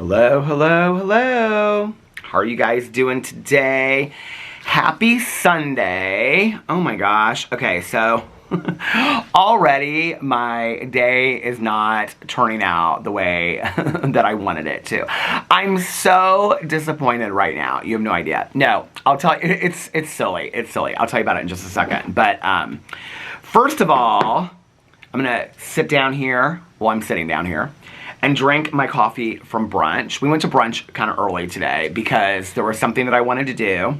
Hello, hello, hello. How are you guys doing today? Happy Sunday. Oh my gosh. Okay, so already my day is not turning out the way that I wanted it to. I'm so disappointed right now. You have no idea. No, I'll tell you, it's silly. It's silly. I'll tell you about it in just a second. But first of all, I'm gonna sit down here. Well, I'm sitting down here and drink my coffee from Brunch. We went to Brunch kind of early today because there was something that I wanted to do.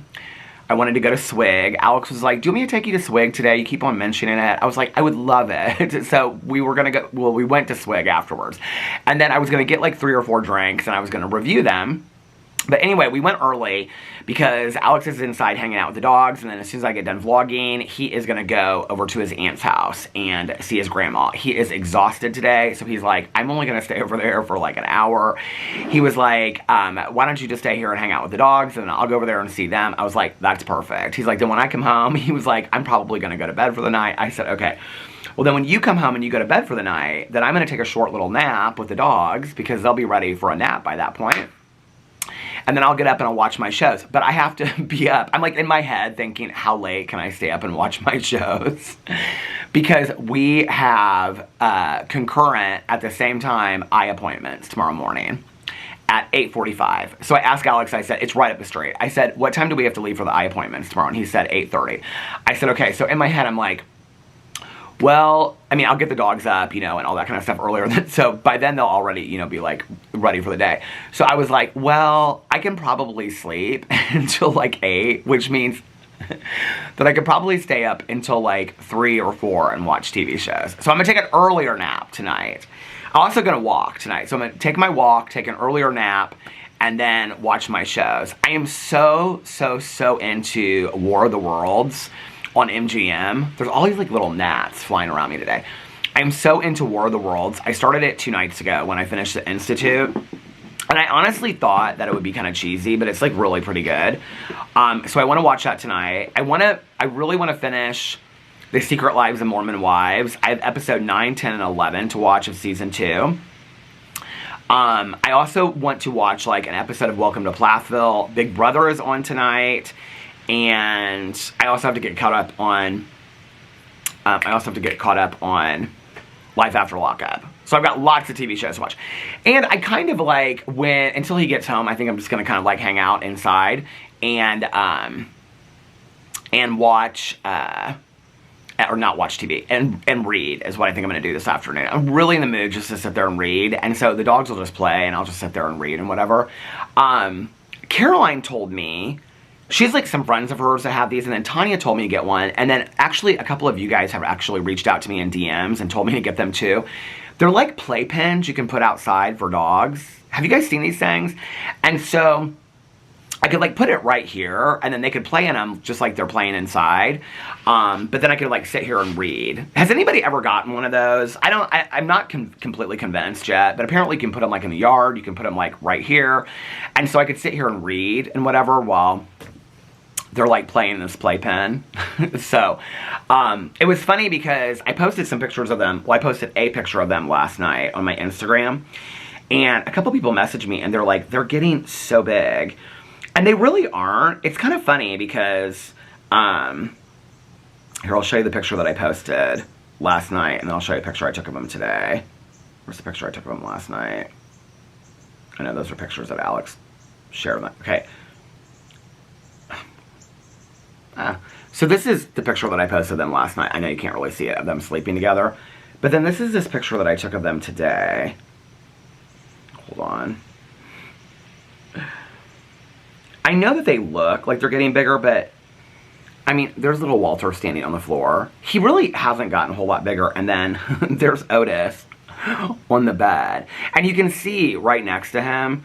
I wanted to go to Swig. Alex was like, do you want me to take you to Swig today? You keep on mentioning it. I was like, I would love it. So we were gonna go, well, we went to Swig afterwards. And then I was gonna get like 3 or 4 drinks and I was gonna review them. But anyway, we went early because Alex is inside hanging out with the dogs, and then as soon as I get done vlogging, he is going to go over to his aunt's house and see his grandma. He is exhausted today, so he's like, I'm only going to stay over there for like an hour. He was like, why don't you just stay here and hang out with the dogs, and I'll go over there and see them. I was like, that's perfect. He's like, then when I come home, he was like, I'm probably going to go to bed for the night. I said, okay. Well, then when you come home and you go to bed for the night, then I'm going to take a short little nap with the dogs because they'll be ready for a nap by that point. And then I'll get up and I'll watch my shows. But I have to be up. I'm like in my head thinking, how late can I stay up and watch my shows? Because we have concurrent at the same time eye appointments tomorrow morning at 8:45. So I asked Alex, I said, it's right up the street. I said, what time do we have to leave for the eye appointments tomorrow? And he said 8:30. I said, okay. So in my head, I'm like, well, I mean, I'll get the dogs up, you know, and all that kind of stuff earlier. So by then they'll already, you know, be like ready for the day. So I was like, well, I can probably sleep until like 8, which means that I could probably stay up until like 3 or 4 and watch TV shows. So I'm gonna take an earlier nap tonight. I'm also gonna walk tonight. So I'm gonna take my walk, take an earlier nap, and then watch my shows. I am so into War of the Worlds on MGM. There's all these like little gnats flying around me today. I'm so into War of the Worlds. I started it 2 nights ago when I finished the Institute. And I honestly thought that it would be kind of cheesy, but it's like really pretty good. So I want to watch that tonight. I really want to finish The Secret Lives of Mormon Wives. I have episode 9, 10, and 11 to watch of season 2. I also want to watch like an episode of Welcome to Plathville. Big Brother is on tonight. And I also have to get caught up on, Life After Lockup. So I've got lots of TV shows to watch. And I kind of like, until he gets home, I think I'm just going to kind of like hang out inside and watch, or not watch TV, and read is what I think I'm going to do this afternoon. I'm really in the mood just to sit there and read. And so the dogs will just play and I'll just sit there and read and whatever. Caroline told me, she has like some friends of hers that have these, and then Tanya told me to get one, and then actually a couple of you guys have actually reached out to me in DMs and told me to get them too. They're like playpens you can put outside for dogs. Have you guys seen these things? And so I could like put it right here, and then they could play in them just like they're playing inside. But then I could like sit here and read. Has anybody ever gotten one of those? I'm not completely convinced yet, but apparently you can put them like in the yard. You can put them like right here. And so I could sit here and read and whatever while they're like playing this playpen. So, it was funny because I posted some pictures of them. Well, I posted a picture of them last night on my Instagram. And a couple people messaged me and they're like, they're getting so big. And they really aren't. It's kind of funny because, here, I'll show you the picture that I posted last night. And then I'll show you a picture I took of them today. Where's the picture I took of them last night? I know those are pictures that Alex shared. Okay. So this is the picture that I posted of them last night. I know you can't really see it, of them sleeping together. But then this is this picture that I took of them today. Hold on. I know that they look like they're getting bigger, but I mean, there's little Walter standing on the floor. He really hasn't gotten a whole lot bigger. And then there's Otis on the bed. And you can see right next to him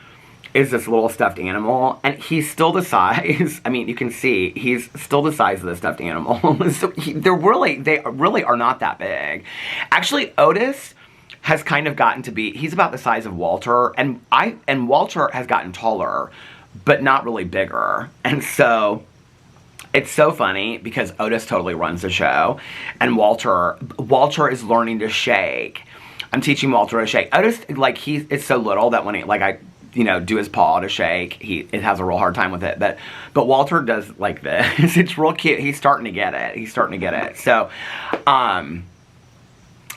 is this little stuffed animal, and he's still the size, I mean, you can see, he's still the size of the stuffed animal. So they really are not that big. Actually, Otis has kind of gotten to be, he's about the size of Walter, and Walter has gotten taller, but not really bigger. And so it's so funny because Otis totally runs the show, and Walter is learning to shake. I'm teaching Walter to shake. Otis, like, it's so little that when he, like, I do his paw to shake. It has a real hard time with it. But Walter does like this. It's real cute. He's starting to get it. So,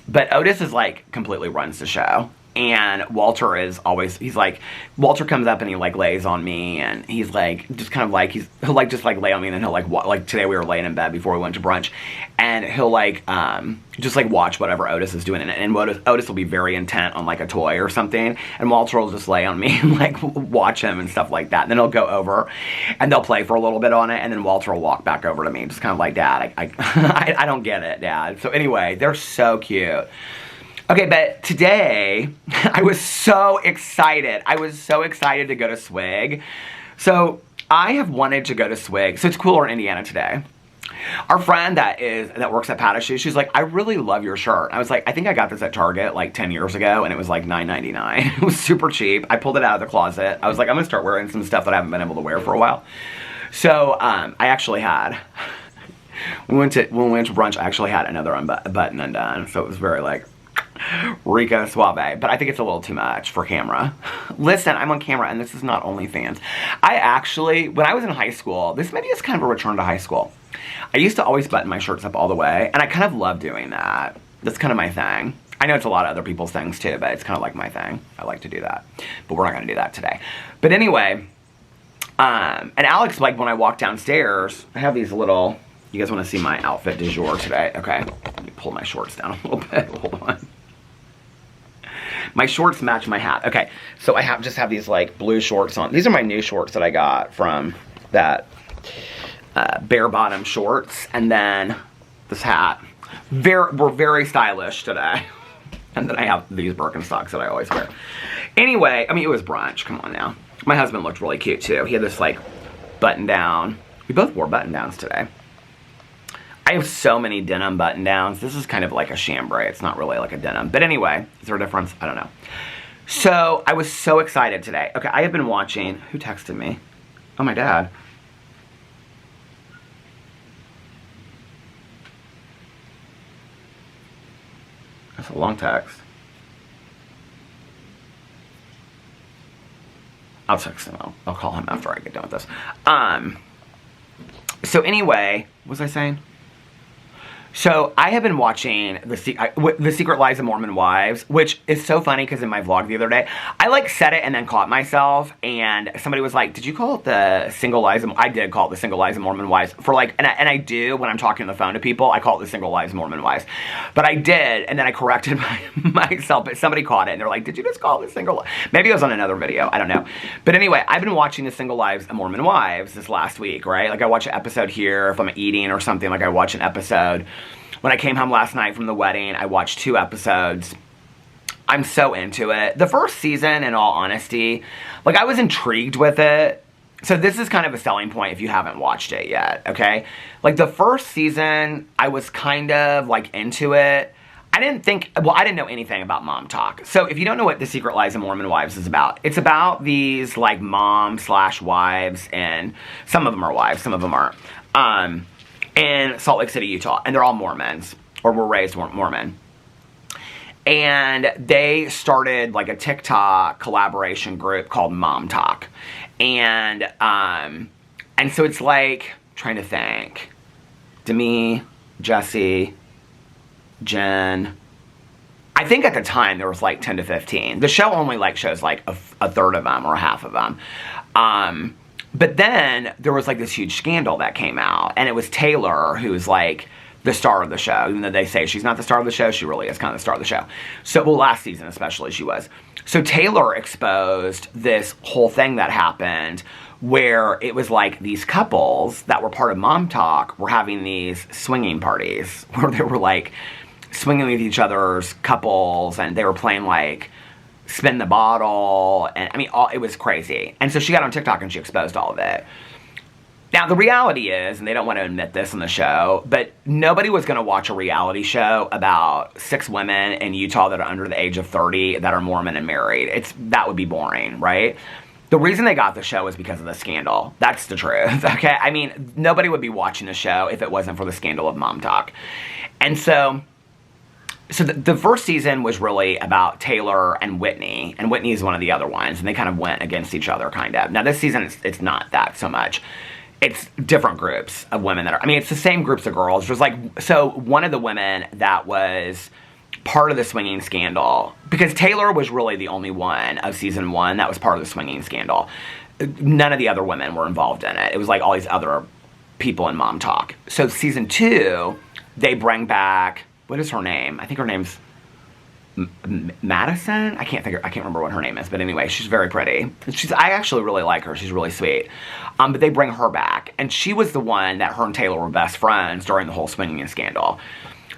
but Otis is like completely runs the show. And Walter is always, Walter comes up and he like lays on me, and he's like, just kind of like, he'll like just like lay on me, and then he'll like today we were laying in bed before we went to brunch, and he'll like, just like watch whatever Otis is doing, and Otis will be very intent on like a toy or something, and Walter will just lay on me and like watch him and stuff like that, and then he'll go over, and they'll play for a little bit on it, and then Walter will walk back over to me, just kind of like, Dad, I don't get it, Dad. So anyway, they're so cute. Okay, but today, I was so excited. I was so excited to go to Swig. So, I have wanted to go to Swig. So, it's cooler in Indiana today. Our friend that works at Patachou, she's like, I really love your shirt. I was like, I think I got this at Target like 10 years ago, and it was like $9.99. It was super cheap. I pulled it out of the closet. I was like, I'm going to start wearing some stuff that I haven't been able to wear for a while. So, I actually had... When we went to brunch, I actually had another button undone. So, it was very like... Rico Suave, but I think it's a little too much for camera. Listen, I'm on camera, and this is not OnlyFans. I actually, when I was in high school, this maybe is kind of a return to high school. I used to always button my shirts up all the way, and I kind of love doing that. That's kind of my thing. I know it's a lot of other people's things too, but it's kind of like my thing. I like to do that, but we're not going to do that today. But anyway, and Alex, like when I walk downstairs, I have these little, you guys want to see my outfit du jour today? Okay, let me pull my shorts down a little bit, hold on. My shorts match my hat. Okay, so I just have these like blue shorts on. These are my new shorts that I got from that bare bottom shorts, and then this hat. We're very stylish today. And then I have these Birkenstocks that I always wear. Anyway, I mean, it was brunch. Come on now. My husband looked really cute too. He had this like button down. We both wore button downs today. I have so many denim button downs. This is kind of like a chambray. It's not really like a denim. But anyway, is there a difference? I don't know. So, I was so excited today. Okay, I have been watching... Who texted me? Oh, my dad. That's a long text. I'll text him. I'll call him after I get done with this. So anyway, what was I saying? So, I have been watching The Secret Lives of Mormon Wives, which is so funny because in my vlog the other day, I like said it and then caught myself, and somebody was like, did you call it The Single Lives of... I did call it The Single Lives of Mormon Wives, for like, and I do when I'm talking on the phone to people, I call it The Single Lives of Mormon Wives. But I did, and then I corrected myself, but somebody caught it, and they're like, did you just call it The Single... Maybe it was on another video, I don't know. But anyway, I've been watching The Single Lives of Mormon Wives this last week, right? Like, I watch an episode here, if I'm eating or something, like I watch an episode... When I came home last night from the wedding, I watched 2 episodes. I'm so into it. The first season, in all honesty, like, I was intrigued with it. So this is kind of a selling point if you haven't watched it yet, okay? Like, the first season, I was kind of, like, into it. I didn't know anything about mom talk. So if you don't know what The Secret Lives of Mormon Wives is about, it's about these, like, mom/wives, and some of them are wives, some of them aren't. In Salt Lake City, Utah, and they're all Mormons, or were raised Mormon. And they started like a TikTok collaboration group called Mom Talk. And so it's like, trying to think, Demi, Jesse, Jen. I think at the time there was like 10 to 15. The show only like shows like a third of them or a half of them. But then there was like this huge scandal that came out, and it was Taylor who's like the star of the show. Even though they say she's not the star of the show, she really is kind of the star of the show. So, well, last season especially she was. So Taylor exposed this whole thing that happened where it was like these couples that were part of Mom Talk were having these swinging parties where they were like swinging with each other's couples, and they were playing like spin the bottle, and I mean, it was crazy. And so she got on TikTok and she exposed all of it. Now, the reality is, and they don't want to admit this on the show, but nobody was going to watch a reality show about 6 women in Utah that are under the age of 30 that are Mormon and married. That would be boring, right? The reason they got the show is because of the scandal. That's the truth, okay? I mean, nobody would be watching the show if it wasn't for the scandal of Mom Talk. And so... So the first season was really about Taylor and Whitney is one of the other ones, and they kind of went against each other, kind of. Now this season, it's not that so much. It's different groups of women that are, I mean, it's the same groups of girls. There's like, so one of the women that was part of the swinging scandal, because Taylor was really the only one of season 1 that was part of the swinging scandal. None of the other women were involved in it. It was like all these other people in Mom Talk. So season 2, they bring back, what is her name? I think her name's Madison? I can't remember what her name is, but anyway, she's very pretty. I actually really like her. She's really sweet. But they bring her back, and she was the one that her and Taylor were best friends during the whole swinging scandal.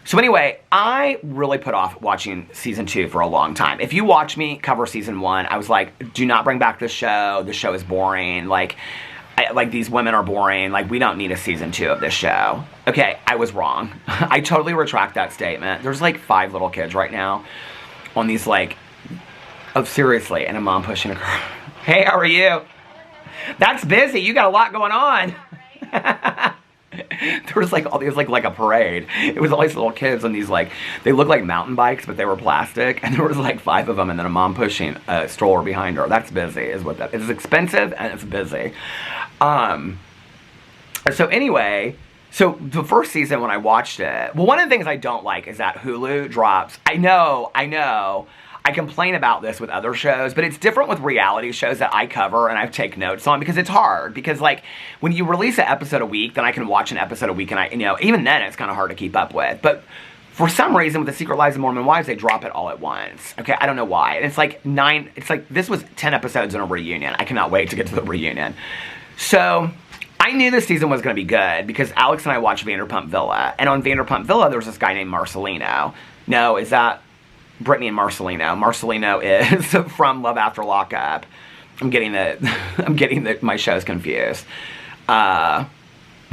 So anyway, I really put off watching season 2 for a long time. If you watch me cover season 1, I was like, do not bring back this show. This show is boring. Like these women are boring. Like, we don't need a season 2 of this show. Okay, I was wrong. I totally retract that statement. There's like 5 little kids right now on these like, oh seriously, and a mom pushing a car. Hey, how are you? That's busy. You got a lot going on. There was like all these like a parade. It was all these little kids on these like, they looked like mountain bikes, but they were plastic, and there was like 5 of them, and then a mom pushing a stroller behind her. That's busy, is what that is. It's expensive and it's busy. So anyway, so the first season when I watched it, well, one of the things I don't like is that Hulu drops. I know. I complain about this with other shows, but it's different with reality shows that I cover and I take notes on, because it's hard. Because like when you release an episode a week, then I can watch an episode a week, and even then it's kind of hard to keep up with. But for some reason with The Secret Lives of Mormon Wives, they drop it all at once. Okay, I don't know why. And it's like this was 10 episodes in a reunion. I cannot wait to get to the reunion. So I knew this season was going to be good because Alex and I watched Vanderpump Villa. And on Vanderpump Villa, there was this guy named Marcelino. No, is that Brittany and Marcelino? Marcelino is from Love After Lockup. I'm getting my shows confused. Well,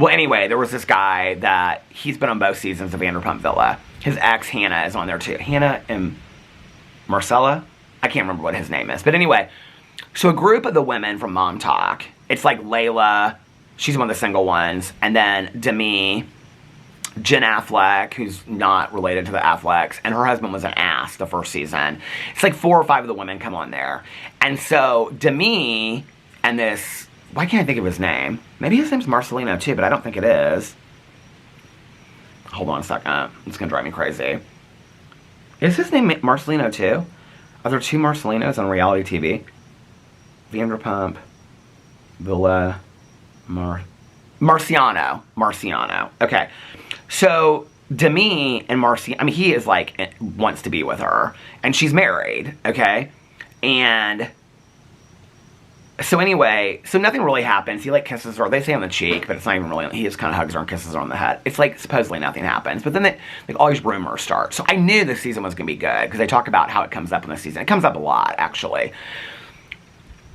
anyway, there was this guy that he's been on both seasons of Vanderpump Villa. His ex, Hannah, is on there too. Hannah and Marcella? I can't remember what his name is. But anyway, so a group of the women from Mom Talk, it's like Layla, she's one of the single ones, and then Demi, Jen Affleck, who's not related to the Afflecks, and her husband was an ass the first season. It's like 4 or 5 of the women come on there. And so Demi and this, why can't I think of his name? Maybe his name's Marcelino too, but I don't think it is. Hold on a second. It's going to drive me crazy. Is his name Marcelino too? Are there 2 Marcelinos on reality TV? Vanderpump, Villa, Marciano. Okay. So Demi and I mean, he is like, wants to be with her, and she's married, okay? And so anyway, so nothing really happens. He like kisses her. They say on the cheek, but it's not even really, he just kind of hugs her and kisses her on the head. It's like supposedly nothing happens, but then like all these rumors start. So I knew this season was going to be good because they talk about how it comes up in the season. It comes up a lot, actually.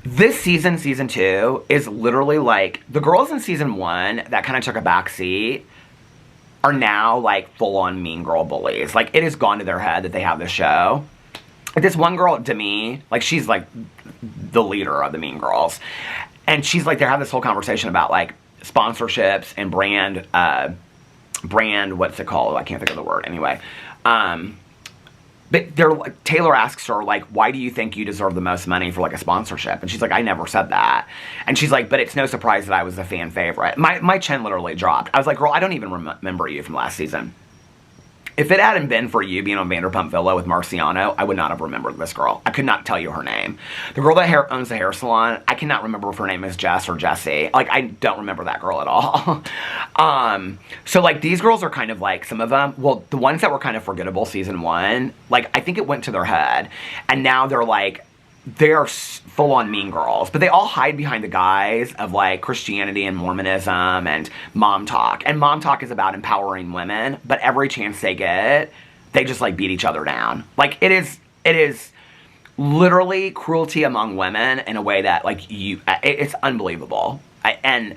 This season, season 2, is literally like, the girls in season 1 that kind of took a back seat are now like full-on mean girl bullies. Like, it has gone to their head that they have this show. Like, this one girl, Demi, like, she's like the leader of the mean girls. And she's like, they have this whole conversation about like sponsorships and brand, what's it called? I can't think of the word. Anyway, but Taylor asks her, like, why do you think you deserve the most money for, like, a sponsorship? And she's like, I never said that. And she's like, but it's no surprise that I was a fan favorite. My chin literally dropped. I was like, girl, I don't even remember you from last season. If it hadn't been for you being on Vanderpump Villa with Marciano, I would not have remembered this girl. I could not tell you her name. The girl that owns the hair salon, I cannot remember if her name is Jess or Jessie. Like, I don't remember that girl at all. So, like, these girls are kind of like, some of them, well, the ones that were kind of forgettable season 1, like, I think it went to their head. And now they're like, they're full-on mean girls, but they all hide behind the guise of like Christianity and Mormonism and Mom Talk. And Mom Talk is about empowering women, but every chance they get, they just like beat each other down. Like, it is literally cruelty among women in a way that like it's unbelievable. And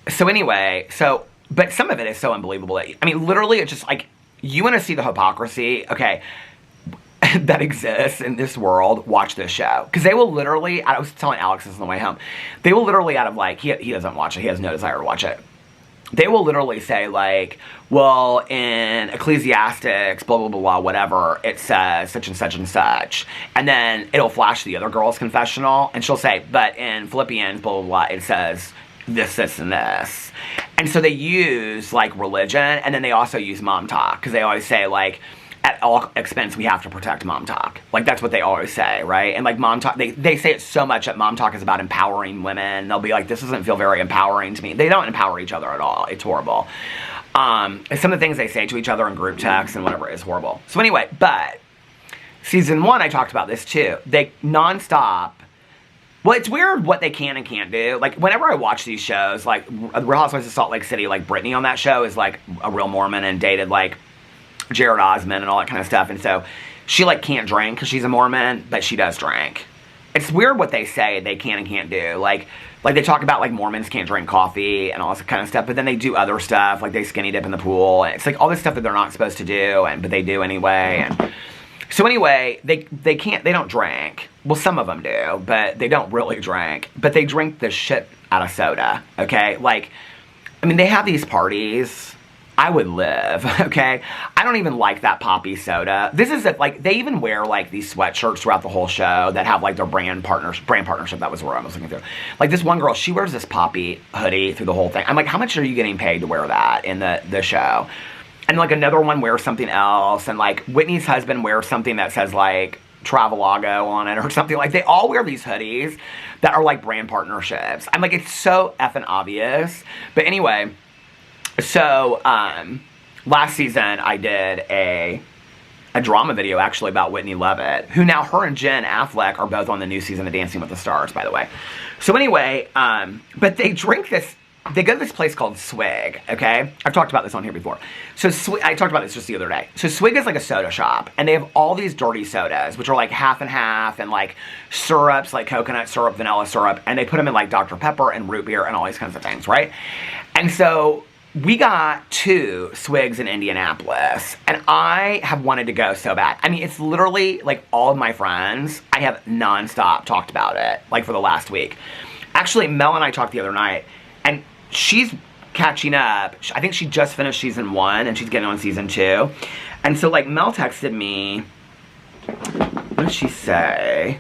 so anyway, but some of it is so unbelievable that, I mean, literally it's just like, you want to see the hypocrisy, okay, that exists in this world, watch this show. Because they will literally, I was telling Alex this on the way home, they will literally out of like, he doesn't watch it, he has no desire to watch it. they will literally say, like, well, in Ecclesiastics, blah, blah, blah, blah, whatever, it says such and such and such. And then it'll flash the other girl's confessional, and she'll say, but in Philippians, blah, blah, blah, it says this, this, and this. And so they use, like, religion, and then they also use mom talk, because they always say, like, at all expense, we have to protect mom talk. Like, that's what they always say, right? And, like, mom talk, they say it so much that mom talk is about empowering women. They'll be like, this doesn't feel very empowering to me. They don't empower each other at all. It's horrible. Some of the things they say to each other in group texts and whatever is horrible. So anyway, but season 1, I talked about this too. They nonstop. Well, it's weird what they can and can't do. Like, whenever I watch these shows, like, Real Housewives of Salt Lake City, like, Brittany on that show is, like, a real Mormon and dated, like, Jared Osmond and all that kind of stuff. And so she, like, can't drink because she's a Mormon, but she does drink. It's weird what they say they can and can't do. Like they talk about, like, Mormons can't drink coffee and all this kind of stuff, but then they do other stuff, like they skinny dip in the pool. And it's, like, all this stuff that they're not supposed to do, but they do anyway. And so anyway, they don't drink. Well, some of them do, but they don't really drink. But they drink the shit out of soda, okay? Like, I mean, they have these parties. I would live, okay? I don't even like that poppy soda. This is, like, they even wear, like, these sweatshirts throughout the whole show that have, like, their brand partnership. That was where I was looking through. Like, this one girl, she wears this poppy hoodie through the whole thing. I'm like, how much are you getting paid to wear that in the show? And, like, another one wears something else. And, like, Whitney's husband wears something that says, like, Travelogo on it or something. Like, they all wear these hoodies that are, like, brand partnerships. I'm like, it's so effing obvious. But anyway, so, last season I did a drama video, actually, about Whitney Lovett, who now, her and Jen Affleck are both on the new season of Dancing with the Stars, by the way. So anyway, but they drink this. They go to this place called Swig, okay? I've talked about this on here before. So I talked about this just the other day. So Swig is like a soda shop, and they have all these dirty sodas, which are like half and half, and like syrups, like coconut syrup, vanilla syrup, and they put them in like Dr. Pepper and root beer and all these kinds of things, right? And so we got 2 Swigs in Indianapolis, and I have wanted to go so bad. I mean, it's literally like all of my friends, I have nonstop talked about it, like for the last week. Actually, Mel and I talked the other night, and she's catching up. I think she just finished season 1, and she's getting on season 2. And so, like, Mel texted me. What did she say?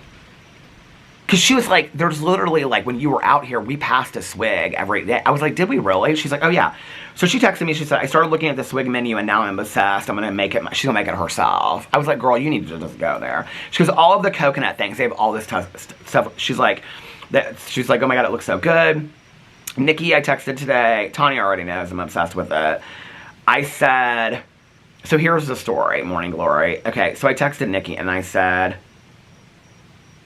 Because she was like, there's literally, like, when you were out here, we passed a Swig every day. I was like, did we really? She's like, oh, yeah. So she texted me. She said, I started looking at the Swig menu, and now I'm obsessed. I'm going to make it. She's going to make it herself. I was like, girl, you need to just go there. She goes, all of the coconut things, they have all this stuff. She's like, oh, my God, it looks so good. Nikki, I texted today. Tanya already knows I'm obsessed with it. I said, so here's the story, Morning Glory. Okay, so I texted Nikki and I said,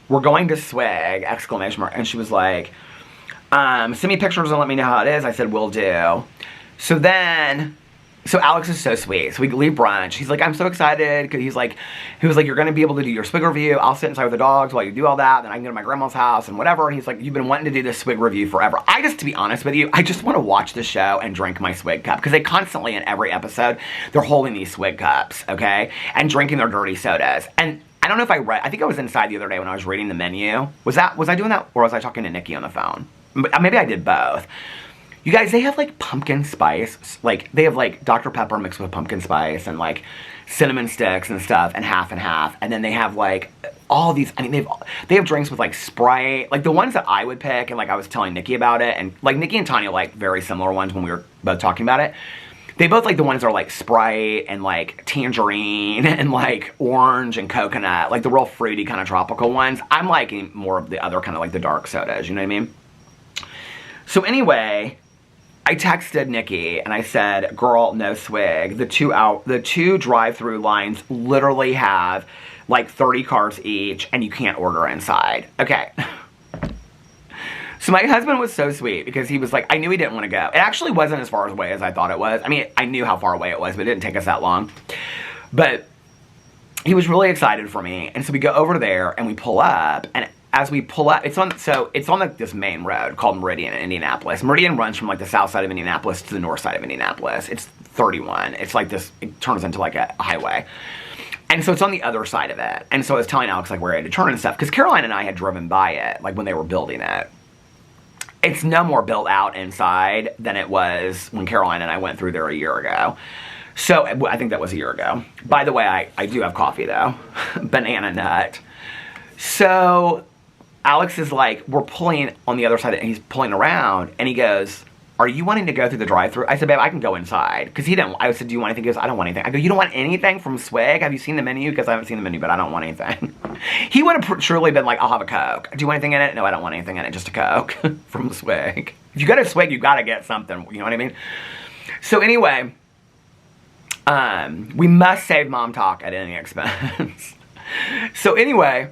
we're going to Swig, exclamation mark. And she was like, send me pictures and let me know how it is. I said, will do. So then, so Alex is so sweet. So we leave brunch. He's like, I'm so excited. Because he was like, you're going to be able to do your Swig review. I'll sit inside with the dogs while you do all that. Then I can go to my grandma's house and whatever. And he's like, you've been wanting to do this Swig review forever. To be honest with you, I just want to watch the show and drink my Swig cup. Because they constantly, in every episode, they're holding these Swig cups, okay? And drinking their dirty sodas. And I don't know if I think I was inside the other day when I was reading the menu. Was I doing that? Or was I talking to Nikki on the phone? Maybe I did both. You guys, they have, like, pumpkin spice. Like, they have, like, Dr. Pepper mixed with pumpkin spice and, like, cinnamon sticks and stuff and half and half. And then they have, like, all these, I mean, they have drinks with, like, Sprite. Like, the ones that I would pick, and, like, I was telling Nikki about it. And, like, Nikki and Tanya like very similar ones when we were both talking about it. They both like the ones that are, like, Sprite and, like, tangerine and, like, orange and coconut. Like, the real fruity kind of tropical ones. I'm liking more of the other kind of, like, the dark sodas. You know what I mean? So, anyway, I texted Nikki and I said, girl, no Swig. The two drive-thru lines literally have like 30 cars each and you can't order inside. Okay. So my husband was so sweet because he was like, I knew he didn't want to go. It actually wasn't as far away as I thought it was. I mean, I knew how far away it was, but it didn't take us that long. But he was really excited for me. And so we go over there and we pull up, and as we pull up, it's on like this main road called Meridian in Indianapolis. Meridian runs from like the south side of Indianapolis to the north side of Indianapolis. It's 31. It's like this, it turns into like a highway. And so it's on the other side of it. And so I was telling Alex like where I had to turn and stuff, because Caroline and I had driven by it, like when they were building it. it's no more built out inside than it was when Caroline and I went through there a year ago. So I think that was a year ago. By the way, I do have coffee though. Banana nut. So Alex is like, we're pulling on the other side and he's pulling around and he goes, are you wanting to go through the drive-thru? I said, babe, I can go inside. Because he didn't, I said, do you want anything? He goes, I don't want anything. I go, you don't want anything from Swig? Have you seen the menu? Because I haven't seen the menu, but I don't want anything. He would have truly been like, I'll have a Coke. Do you want anything in it? No, I don't want anything in it, just a Coke from Swig. If you go to Swig, you got to get something, you know what I mean? So anyway, we must save mom talk at any expense. So anyway,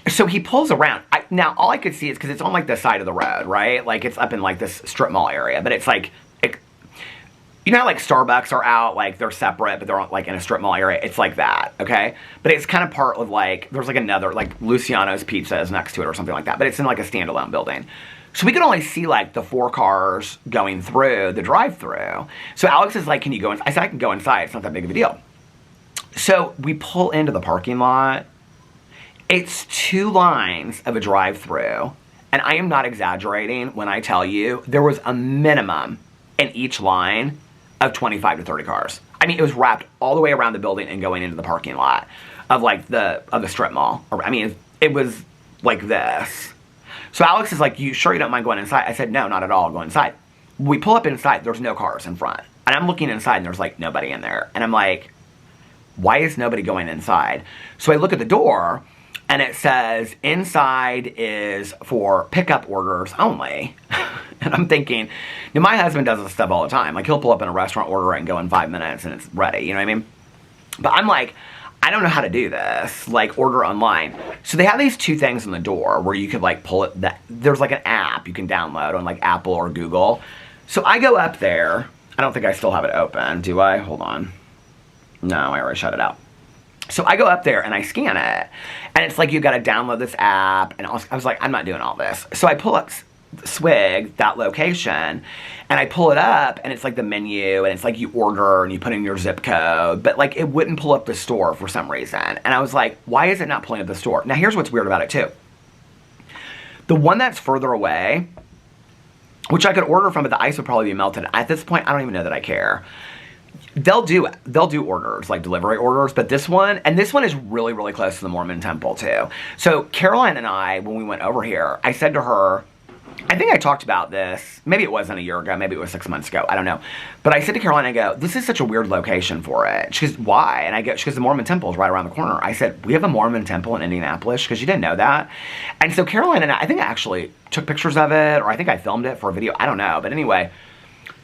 so he pulls around. Now, all I could see is because it's on, like, the side of the road, right? Like, it's up in, like, this strip mall area. But it's, like, you know how, like, Starbucks are out, like, they're separate, but they're, like, in a strip mall area? It's like that, okay? But it's kind of part of, like, there's, like, another, like, Luciano's Pizza is next to it or something like that. But it's in, like, a standalone building. So we could only see, like, the 4 cars going through the drive-thru. So Alex is like, can you go inside? I said, I can go inside. It's not that big of a deal. So we pull into the parking lot. It's 2 lines of a drive-thru, and I am not exaggerating when I tell you there was a minimum in each line of 25 to 30 cars. I mean, it was wrapped all the way around the building and going into the parking lot of, like, the strip mall. I mean, it was like this. So Alex is like, you sure you don't mind going inside? I said, no, not at all, I'll go inside. We pull up inside, there's no cars in front. And I'm looking inside, and there's, like, nobody in there. And I'm like, why is nobody going inside? So I look at the door, and it says, inside is for pickup orders only. And I'm thinking, now my husband does this stuff all the time. Like, he'll pull up in a restaurant, order it, and go in 5 minutes, and it's ready. You know what I mean? But I'm like, I don't know how to do this. Like, order online. So they have these 2 things on the door where you could, like, pull it. There's, like, an app you can download on, like, Apple or Google. So I go up there. I don't think I still have it open. Do I? Hold on. No, I already shut it out. So I go up there and I scan it, and it's like, you got to download this app, and I was like, I'm not doing all this. So I pull up Swig, that location, and I pull it up, and it's like the menu, and it's like you order, and you put in your zip code, but, like, it wouldn't pull up the store for some reason. And I was like, why is it not pulling up the store? Now, here's what's weird about it, too. The one that's further away, which I could order from, but the ice would probably be melted. At this point, I don't even know that I care. They'll do orders, like delivery orders, but this one is really, really close to the Mormon temple too. So Caroline and I, when we went over here, I said to her, I think I talked about this, maybe it wasn't a year ago, maybe it was 6 months ago, I don't know. But I said to Caroline, I go, this is such a weird location for it. She goes, why? And she goes, the Mormon temple is right around the corner. I said, we have a Mormon temple in Indianapolis? Because you didn't know that. And so Caroline and I think I actually took pictures of it, or I think I filmed it for a video, I don't know. But anyway,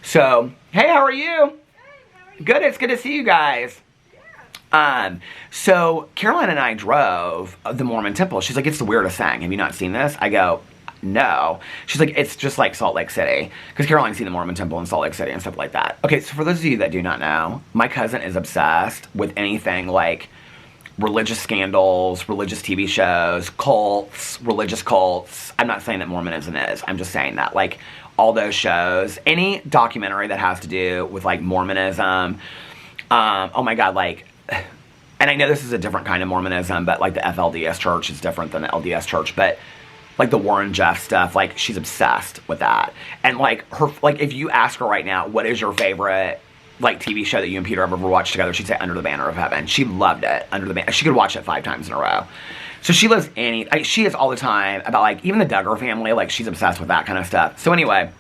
so, hey, how are you? Good, it's good to see you guys. So Caroline and I drove the Mormon temple. She's like, it's the weirdest thing. Have you not seen this? I go, no. She's like, it's just like Salt Lake City. Because Caroline's seen the Mormon temple in Salt Lake City and stuff like that. Okay, so for those of you that do not know, my cousin is obsessed with anything like religious scandals, religious TV shows, cults, religious cults. I'm not saying that Mormonism is. I'm just saying that, like, all those shows, any documentary that has to do with, like, Mormonism, oh my god, like, and I know this is a different kind of Mormonism, but, like, the FLDS church is different than the LDS church, but, like, the Warren Jeff stuff, like, she's obsessed with that. And, like, if you ask her right now, what is your favorite, like, TV show that you and Peter have ever watched together, she'd say Under the Banner of Heaven. She loved it, Under the Banner. She could watch it 5 times in a row. So she loves she is all the time about, like, even the Duggar family, like, she's obsessed with that kind of stuff. So anyway,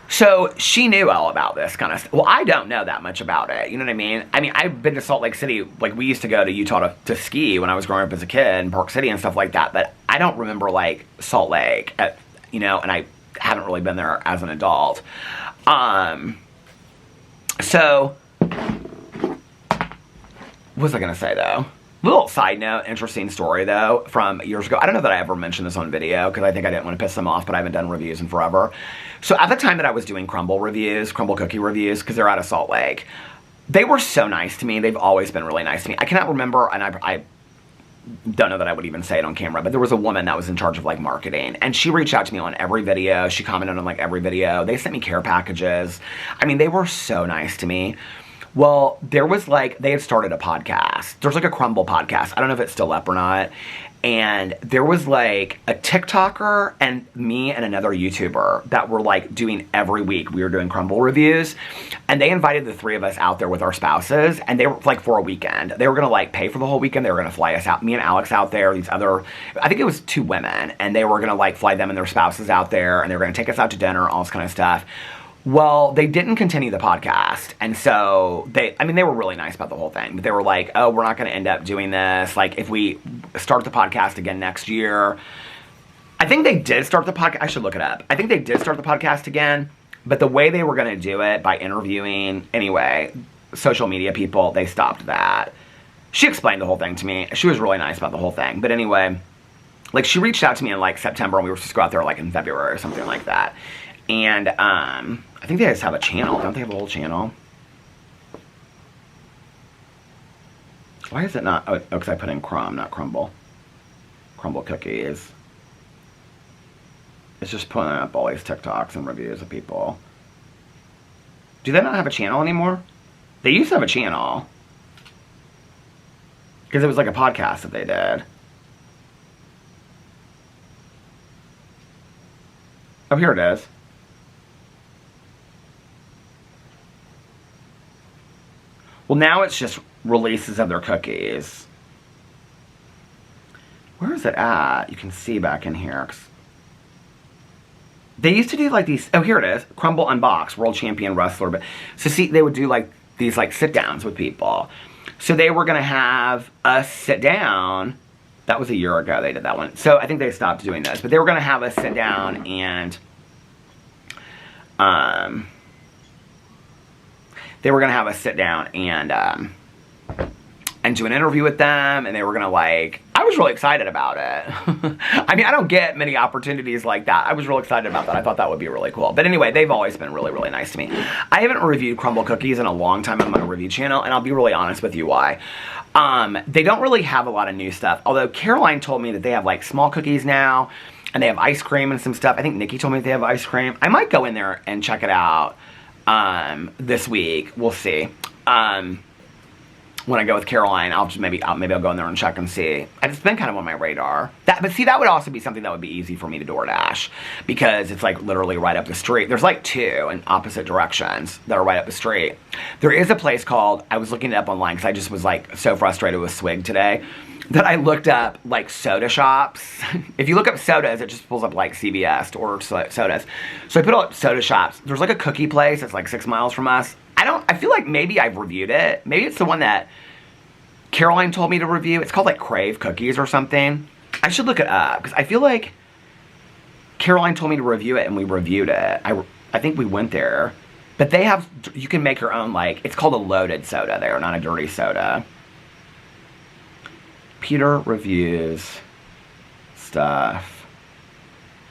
so she knew all about this kind of stuff. Well, I don't know that much about it, you know what I mean? I mean, I've been to Salt Lake City, like, we used to go to Utah to ski when I was growing up as a kid in Park City and stuff like that, but I don't remember, like, Salt Lake, you know, and I haven't really been there as an adult. So, what was I going to say, though? Little side note, interesting story, though, from years ago. I don't know that I ever mentioned this on video, because I think I didn't want to piss them off, but I haven't done reviews in forever. So at the time that I was doing Crumble Cookie reviews, because they're out of Salt Lake, they were so nice to me. They've always been really nice to me. I cannot remember, and I don't know that I would even say it on camera, but there was a woman that was in charge of, like, marketing, and she reached out to me on every video. She commented on, like, every video. They sent me care packages. I mean, they were so nice to me. Well, there was like, they had started a podcast. There's like a Crumble podcast. I don't know if it's still up or not. And there was like a TikToker and me and another YouTuber that were like doing every week. We were doing Crumble reviews. And they invited the three of us out there with our spouses. And they were like for a weekend. They were going to like pay for the whole weekend. They were going to fly us out. Me and Alex out there. These other, I think it was 2 women. And they were going to like fly them and their spouses out there. And they were going to take us out to dinner, all this kind of stuff. Well, they didn't continue the podcast, and so they were really nice about the whole thing, but they were like, oh, we're not going to end up doing this, like, if we start the podcast again next year. I think they did start the podcast, I should look it up. I think they did start the podcast again, but the way they were going to do it, by interviewing, anyway, social media people, they stopped that. She explained the whole thing to me. She was really nice about the whole thing, but anyway, like, she reached out to me in, like, September, and we were supposed to go out there, like, in February or something like that. And, I think they just have a channel. Don't they have a whole channel? Why is it not? Oh, because I put in crumb, not crumble. Crumble cookies. It's just pulling up all these TikToks and reviews of people. Do they not have a channel anymore? They used to have a channel. Because it was like a podcast that they did. Oh, here it is. Well, now it's just releases of their cookies. Where is it at? You can see back in here. They used to do like these, oh, here it is. Crumble Unbox, world champion wrestler. But so see, they would do like these like sit downs with people. So they were going to have us sit down. That was a year ago they did that one. So I think they stopped doing this. But they were going to have us sit down and they were going to have us sit down and do an interview with them, and they were going to, like, I was really excited about it. I mean, I don't get many opportunities like that. I was real excited about that. I thought that would be really cool. But anyway, they've always been really, really nice to me. I haven't reviewed Crumble Cookies in a long time on my review channel, and I'll be really honest with you why. They don't really have a lot of new stuff, although Caroline told me that they have, like, small cookies now, and they have ice cream and some stuff. I think Nikki told me that they have ice cream. I might go in there and check it out this week. We'll see. When I go with Caroline, I'll just maybe I'll go in there and check and see. It's been kind of on my radar. But see, that would also be something that would be easy for me to DoorDash, because it's like literally right up the street. There's like 2 in opposite directions that are right up the street. There is a place called, I was looking it up online because I just was like so frustrated with Swig today, that I looked up like soda shops. If you look up sodas, it just pulls up like CVS to order sodas. So I put up soda shops. There's like a cookie place that's like 6 miles from us. I feel like maybe I've reviewed it. Maybe it's the one that Caroline told me to review. It's called like Crave Cookies or something. I should look it up because I feel like Caroline told me to review it and we reviewed it. I think we went there. But they have, you can make your own, like, it's called a loaded soda there, not a dirty soda. Peter reviews stuff.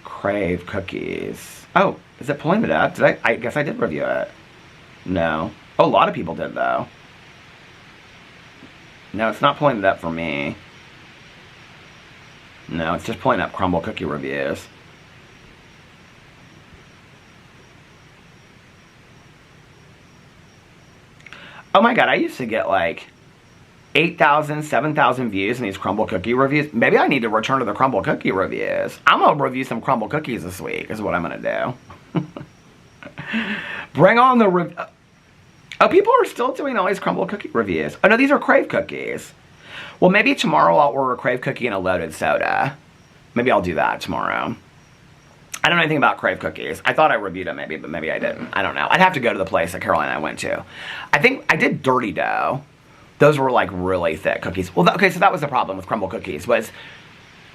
Crave Cookies. Oh, is it pulling it up? I guess I did review it. No. Oh, a lot of people did, though. No, it's not pulling it up for me. No, it's just pulling up Crumble Cookie reviews. Oh my god, I used to get like 8,000, 7,000 views in these Crumble Cookie reviews. Maybe I need to return to the Crumble Cookie reviews. I'm going to review some Crumble Cookies this week, is what I'm going to do. Bring on the oh, people are still doing all these Crumble Cookie reviews. Oh no, these are Crave Cookies. Well, maybe tomorrow I'll order a Crave Cookie and a loaded soda. Maybe I'll do that tomorrow. I don't know anything about Crave Cookies. I thought I reviewed them maybe, but maybe I didn't. I don't know. I'd have to go to the place that Caroline and I went to. I think I did Dirty Dough. Those were like really thick cookies. Well, okay, so that was the problem with Crumble Cookies, was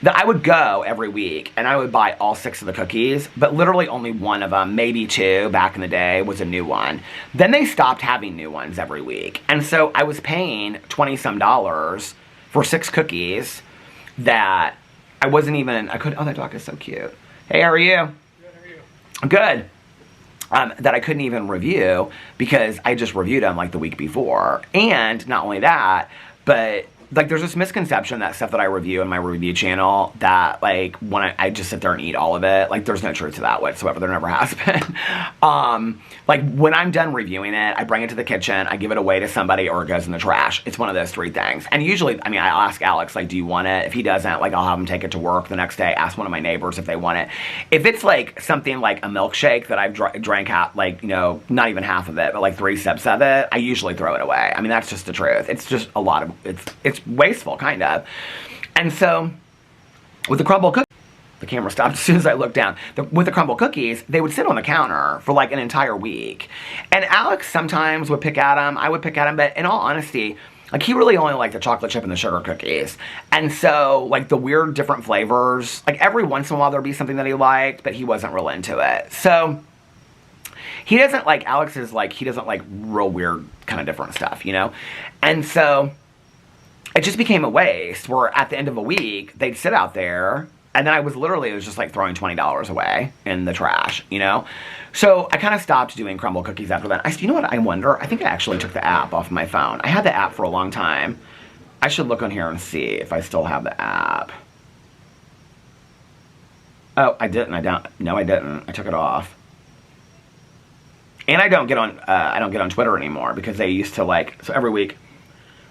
that I would go every week and I would buy all 6 of the cookies, but literally only one of them, maybe 2 back in the day, was a new one. Then they stopped having new ones every week. And so I was paying $20-some for 6 cookies that I wasn't even, oh, that dog is so cute. Hey, how are you? Good, how are you? Good. That I couldn't even review because I just reviewed them like the week before. And not only that, but like, there's this misconception that stuff that I review in my review channel, that, like, when I just sit there and eat all of it, like, there's no truth to that whatsoever. There never has been. Like, when I'm done reviewing it, I bring it to the kitchen, I give it away to somebody, or it goes in the trash. It's one of those three things. And usually, I mean, I'll ask Alex, like, do you want it? If he doesn't, like, I'll have him take it to work the next day, ask one of my neighbors if they want it. If it's, like, something like a milkshake that I've drank out, like, you know, not even half of it, but, like, 3 sips of it, I usually throw it away. I mean, that's just the truth. It's just a lot of, it's wasteful, kind of. And so, with the crumble cookie, the camera stopped as soon as I looked down. With the crumble cookies, they would sit on the counter for like an entire week. And Alex sometimes would pick at them, I would pick at them, but in all honesty, like, he really only liked the chocolate chip and the sugar cookies. And so, like, the weird different flavors, like, every once in a while there'd be something that he liked, but he wasn't real into it. So, he doesn't like, Alex is like, he doesn't like real weird kind of different stuff, you know? And so, it just became a waste where at the end of a week, they'd sit out there, and then it was just like throwing $20 away in the trash, you know? So I kind of stopped doing crumble cookies after that. You know what, I wonder? I think I actually took the app off my phone. I had the app for a long time. I should look on here and see if I still have the app. Oh, I didn't. No, I didn't. I took it off. And I don't get on Twitter anymore, because they used to, like, so every week,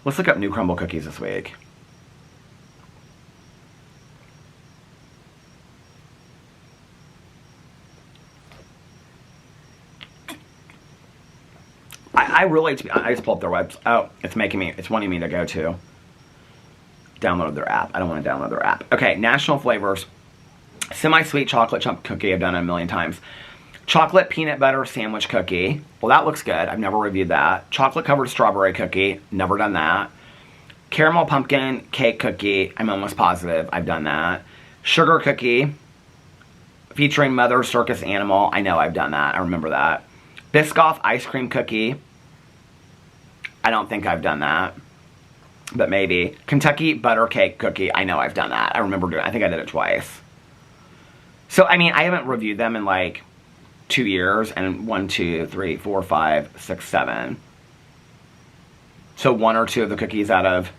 let's look up new crumble cookies this week. I just pulled up their website. Oh, it's wanting me to go to download their app. I don't want to download their app. Okay, national flavors. Semi-sweet chocolate chunk cookie, I've done it a million times. Chocolate peanut butter sandwich cookie. Well, that looks good. I've never reviewed that. Chocolate covered strawberry cookie. Never done that. Caramel pumpkin cake cookie. I'm almost positive I've done that. Sugar cookie featuring mother circus animal. I know I've done that. I remember that. Biscoff ice cream cookie. I don't think I've done that, but maybe. Kentucky butter cake cookie. I know I've done that. I remember doing it. I think I did it twice. So, I mean, I haven't reviewed them in like 2 years, and 1, 2, 3, 4, 5, 6, 7. So 1 or 2 of the cookies out of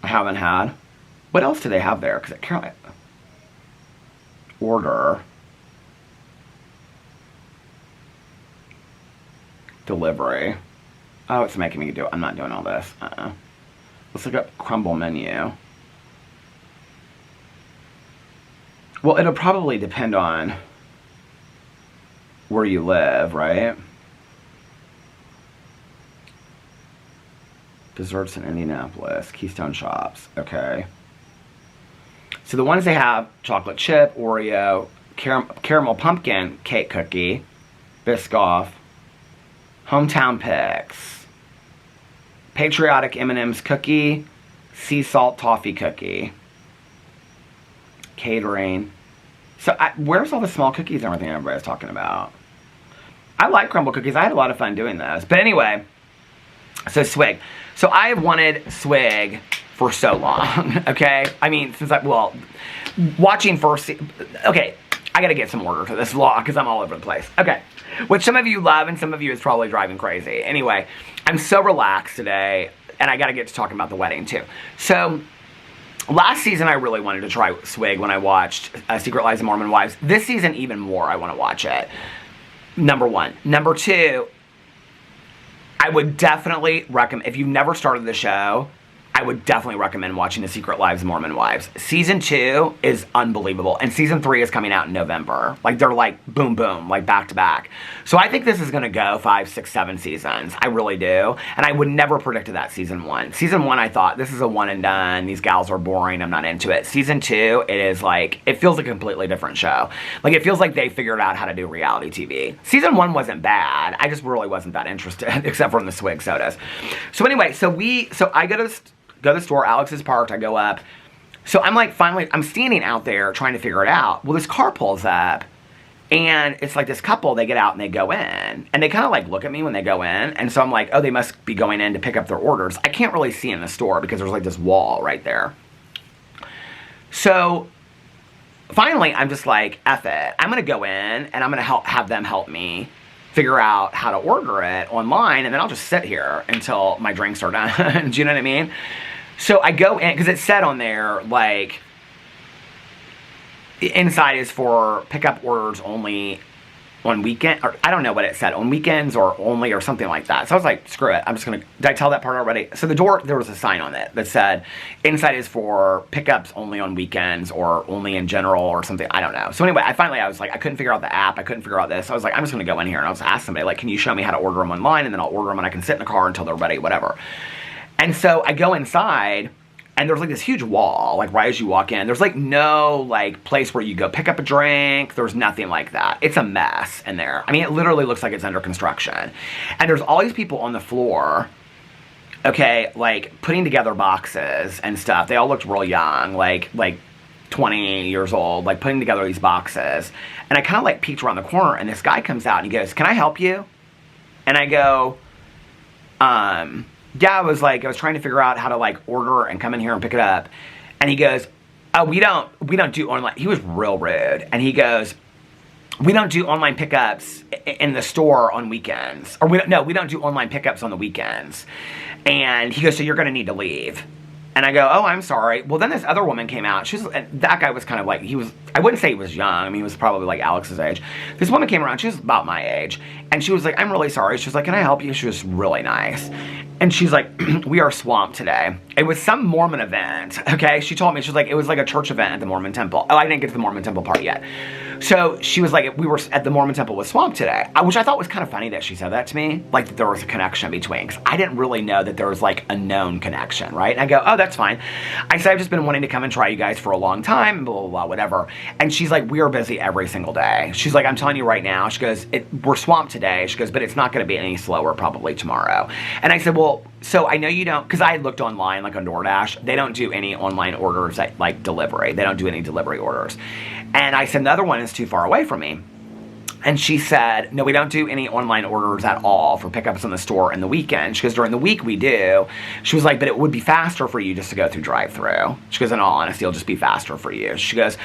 I haven't had. What else do they have there? Because I order. Delivery. Oh, it's making me do it. I'm not doing all this. Let's look up crumble menu. Well, it'll probably depend on where you live, right? Desserts in Indianapolis. Keystone Shops. Okay. So the ones they have, chocolate chip, Oreo, caramel pumpkin cake cookie, Biscoff, hometown picks, patriotic M&M's cookie, sea salt toffee cookie, catering. So where's all the small cookies and everything everybody's talking about? I like crumble cookies. I had a lot of fun doing those. But anyway, so Swig. So I have wanted Swig for so long, okay? I mean, since watching first, okay, I gotta get some order to this vlog because I'm all over the place. Okay, which some of you love and some of you is probably driving crazy. Anyway, I'm so relaxed today, and I gotta get to talking about the wedding too. So, last season I really wanted to try Swig when I watched Secret Lives of Mormon Wives. This season even more I want to watch it. Number 1. Number 2, I would definitely recommend, if you've never started the show, I would definitely recommend watching The Secret Lives of Mormon Wives. Season 2 is unbelievable, and Season 3 is coming out in November. Like, they're like, boom, boom, like back to back. So I think this is going to go 5, 6, 7 seasons. I really do. And I would never predicted that Season 1. Season 1, I thought, this is a one and done. These gals are boring. I'm not into it. Season 2, it is like, it feels a completely different show. Like, it feels like they figured out how to do reality TV. Season 1 wasn't bad. I just really wasn't that interested, except for in the Swig sodas. So anyway, so I go to the store, Alex is parked, I go up. So I'm like, finally, I'm standing out there trying to figure it out. Well, this car pulls up, and it's like this couple, they get out and they go in. And they kind of like look at me when they go in. And so I'm like, oh, they must be going in to pick up their orders. I can't really see in the store because there's like this wall right there. So finally, I'm just like, F it. I'm going to go in, and I'm going to have them help me figure out how to order it online, and then I'll just sit here until my drinks are done. Do you know what I mean? So I go in, because it said on there, like, inside is for pickup orders only on weekend, or I don't know what it said, on weekends or only or something like that. So I was like, screw it, I'm just gonna, did I tell that part already? So the door, there was a sign on it that said, inside is for pickups only on weekends or only in general or something, I don't know. So anyway, I was like, I couldn't figure out the app, I couldn't figure out this. So I was like, I'm just gonna go in here and I'll just ask somebody, like, can you show me how to order them online, and then I'll order them and I can sit in the car until they're ready, whatever. And so I go inside, and there's like this huge wall, like right as you walk in. There's like no like place where you go pick up a drink. There's nothing like that. It's a mess in there. I mean, it literally looks like it's under construction. And there's all these people on the floor, okay, like putting together boxes and stuff. They all looked real young, like 20 years old, like putting together these boxes. And I kind of like peeked around the corner, and this guy comes out and he goes, "Can I help you?" And I go, yeah, I was trying to figure out how to like order and come in here and pick it up. And he goes, "Oh, we don't do online." He was real rude. And he goes, "We don't do online pickups in the store on weekends." Or we don't do online pickups on the weekends. And he goes, "So you're going to need to leave." And I go, "Oh, I'm sorry." Well, then this other woman came out. That guy was kind of like, I wouldn't say he was young. I mean, he was probably like Alex's age. This woman came around. She was about my age. And she was like, "I'm really sorry." She was like, "Can I help you?" She was really nice. And she's like, "We are swamped today." It was some Mormon event, okay? She told me, she was like, it was like a church event at the Mormon temple. Oh, I didn't get to the Mormon temple part yet. So she was like, we were at the Mormon temple was swamped today, which I thought was kind of funny that she said that to me, like that there was a connection between, because I didn't really know that there was like a known connection, right? And I go, "Oh, that's fine." I said, "I've just been wanting to come and try you guys for a long time, blah, blah, blah, whatever." And she's like, "We are busy every single day." She's like, "I'm telling you right now." She goes, "We're swamped today." She goes, "But it's not going to be any slower probably tomorrow." And I said, "Well, so I know you don't," because I looked online, like on DoorDash, they don't do any online orders at like delivery. They don't do any delivery orders. And I said, "The other one is too far away from me." And she said, "No, we don't do any online orders at all for pickups in the store in the weekend." She goes, "During the week we do." She was like, "But it would be faster for you just to go through drive-thru." She goes, "In all honesty, it'll just be faster for you." She goes,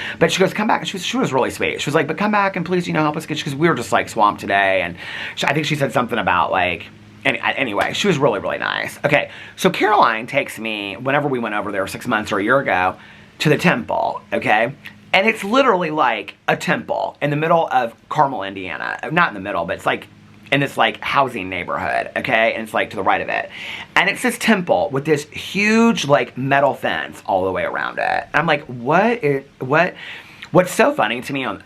"Come back." She was really sweet. She was like, "But come back and please, help us get," because we were just like swamped today. And I think she said something about like, anyway, she was really, really nice. Okay, so Caroline takes me, whenever we went over there 6 months or a year ago, to the temple, okay? And it's literally like a temple in the middle of Carmel, Indiana. Not in the middle, but it's like in this like housing neighborhood, okay? And it's like to the right of it. And it's this temple with this huge like metal fence all the way around it. And I'm like, what's so funny to me on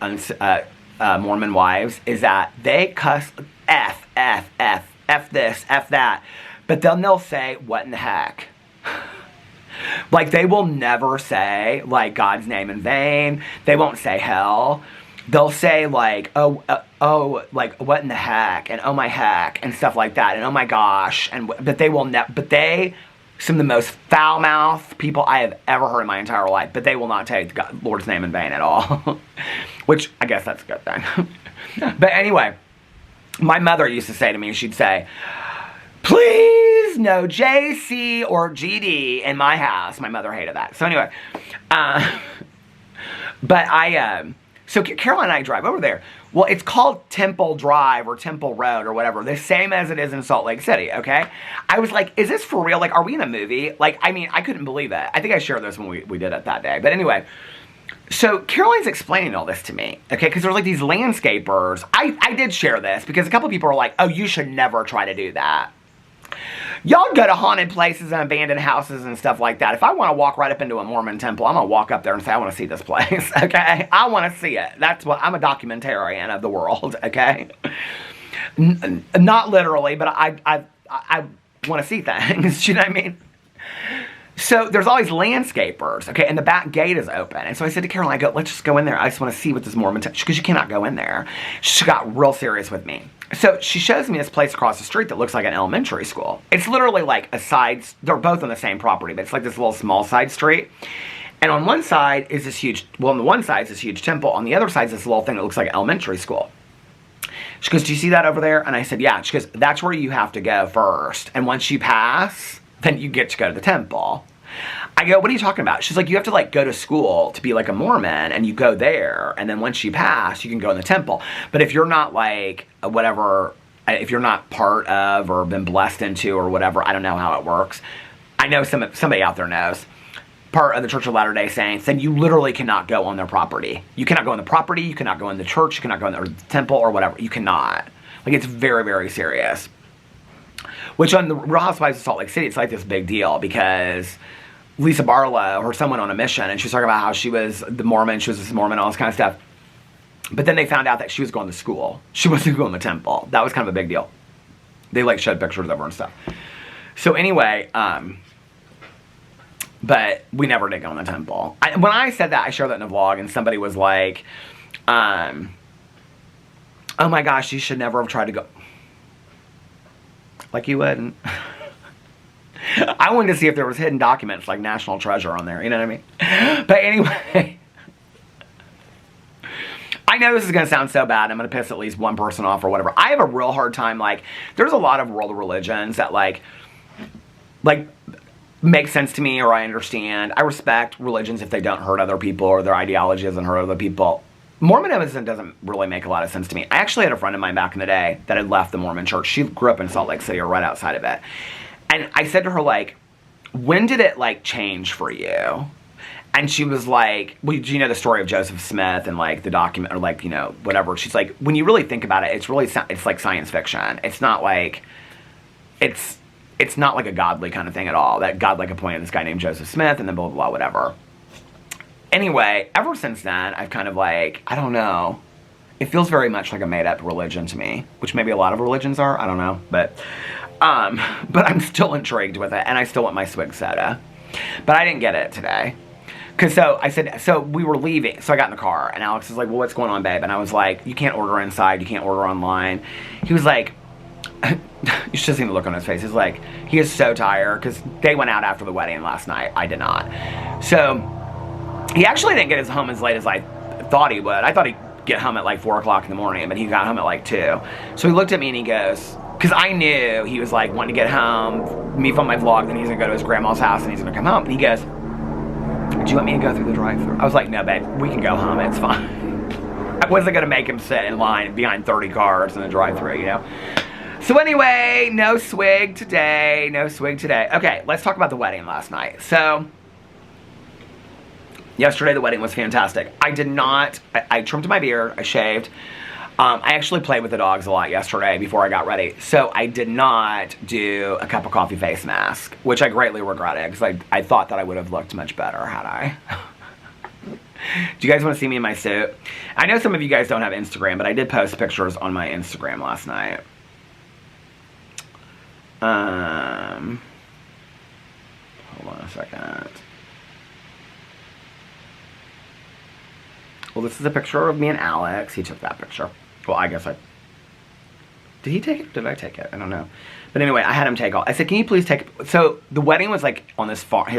Mormon Wives is that they cuss F this, F that. But then they'll say, "What in the heck?" Like, they will never say, like, God's name in vain. They won't say hell. They'll say, like, like, "What in the heck?" and "Oh my heck," and stuff like that, and "Oh my gosh." But they will never, some of the most foul-mouthed people I have ever heard in my entire life, but they will not take the Lord's name in vain at all. Which, I guess that's a good thing. But anyway, my mother used to say to me, she'd say, "Please, no JC or GD in my house." My mother hated that. So anyway, so Caroline and I drive over there. Well, it's called Temple Drive or Temple Road or whatever, the same as it is in Salt Lake City, okay? I was like, is this for real? Like, are we in a movie? Like, I mean, I couldn't believe it. I think I shared this when we did it that day. But anyway, so Caroline's explaining all this to me, okay? Because there's like these landscapers. I did share this because a couple people are like, "Oh, you should never try to do that. Y'all go to haunted places and abandoned houses and stuff like that. If I want to walk right up into a Mormon temple, I'm going to walk up there and say, I want to see this place, okay? I want to see it. That's what, I'm a documentarian of the world, okay? Not literally, but I want to see things, you know what I mean? So there's all these landscapers, okay, and the back gate is open. And so I said to Caroline, I go, "Let's just go in there. I just want to see what this Mormon temple," because you cannot go in there. She got real serious with me. So she shows me this place across the street that looks like an elementary school. It's literally like a side, they're both on the same property, but it's like this little small side street. And on one side is this huge, well, on the one side is this huge temple. On the other side is this little thing that looks like an elementary school. She goes, "Do you see that over there?" And I said, "Yeah." She goes, "That's where you have to go first. And once you pass, then you get to go to the temple." I go, "What are you talking about?" She's like, "You have to like go to school to be like a Mormon, and you go there, and then once you pass, you can go in the temple. But if you're not like whatever, if you're not part of or been blessed into or whatever, I don't know how it works. I know somebody out there knows. Part of the Church of Latter-day Saints said you literally cannot go on their property. You cannot go on the property, you cannot go in the church, you cannot go in the temple or whatever. You cannot. Like, it's very, very serious. Which on the Real Housewives of Salt Lake City, it's like this big deal because Lisa Barlow, her son went on a mission, and she was talking about how she was the Mormon, she was this Mormon, all this kind of stuff. But then they found out that she was going to school. She wasn't going to the temple. That was kind of a big deal. They, like, showed pictures of her and stuff. So anyway, but we never did go in the temple. When I said that, I shared that in a vlog, and somebody was like, oh my gosh, you should never have tried to go. Like you wouldn't. I wanted to see if there was hidden documents like National Treasure on there, you know what I mean? But anyway, I know this is going to sound so bad. I'm going to piss at least one person off or whatever. I have a real hard time, like, there's a lot of world religions that, like, make sense to me or I understand. I respect religions if they don't hurt other people or their ideology doesn't hurt other people. Mormonism doesn't really make a lot of sense to me. I actually had a friend of mine back in the day that had left the Mormon church. She grew up in Salt Lake City or right outside of it. And I said to her, like, when did it, like, change for you? And she was like, well, do you know the story of Joseph Smith and, like, the document, or, like, you know, whatever. She's like, when you really think about it, it's really, it's like science fiction. It's not like, it's not like a godly kind of thing at all. That God, like, appointed this guy named Joseph Smith and then blah, blah, blah, whatever. Anyway, ever since then, I've kind of, like, I don't know. It feels very much like a made-up religion to me, which maybe a lot of religions are. I don't know. But I'm still intrigued with it, and I still want my Swig soda. But I didn't get it today. Because so we were leaving. So I got in the car, and Alex was like, well, what's going on, babe? And I was like, you can't order inside. You can't order online. He was like, you should see the look on his face. He's like, he is so tired, because they went out after the wedding last night. I did not. So he actually didn't get his home as late as I thought he would. I thought he'd get home at like 4 o'clock in the morning, but he got home at like 2. So he looked at me and he goes, because I knew he was like wanting to get home, me film my vlog, then he's going to go to his grandma's house and he's going to come home. And he goes, do you want me to go through the drive-thru? I was like, no, babe, we can go home. It's fine. I wasn't going to make him sit in line behind 30 cars in the drive-thru, you know? So anyway, no Swig today. No Swig today. Okay, let's talk about the wedding last night. So yesterday, the wedding was fantastic. I trimmed my beard, I shaved. I actually played with the dogs a lot yesterday before I got ready. So I did not do a cup of coffee face mask, which I greatly regretted because I thought that I would have looked much better had I. Do you guys want to see me in my suit? I know some of you guys don't have Instagram, but I did post pictures on my Instagram last night. Hold on a second. Well, this is a picture of me and Alex. He took that picture. Well, I guess did he take it? Did I take it? I don't know. But anyway, I had him take all. I said, can you please take it? So the wedding was like on this farm,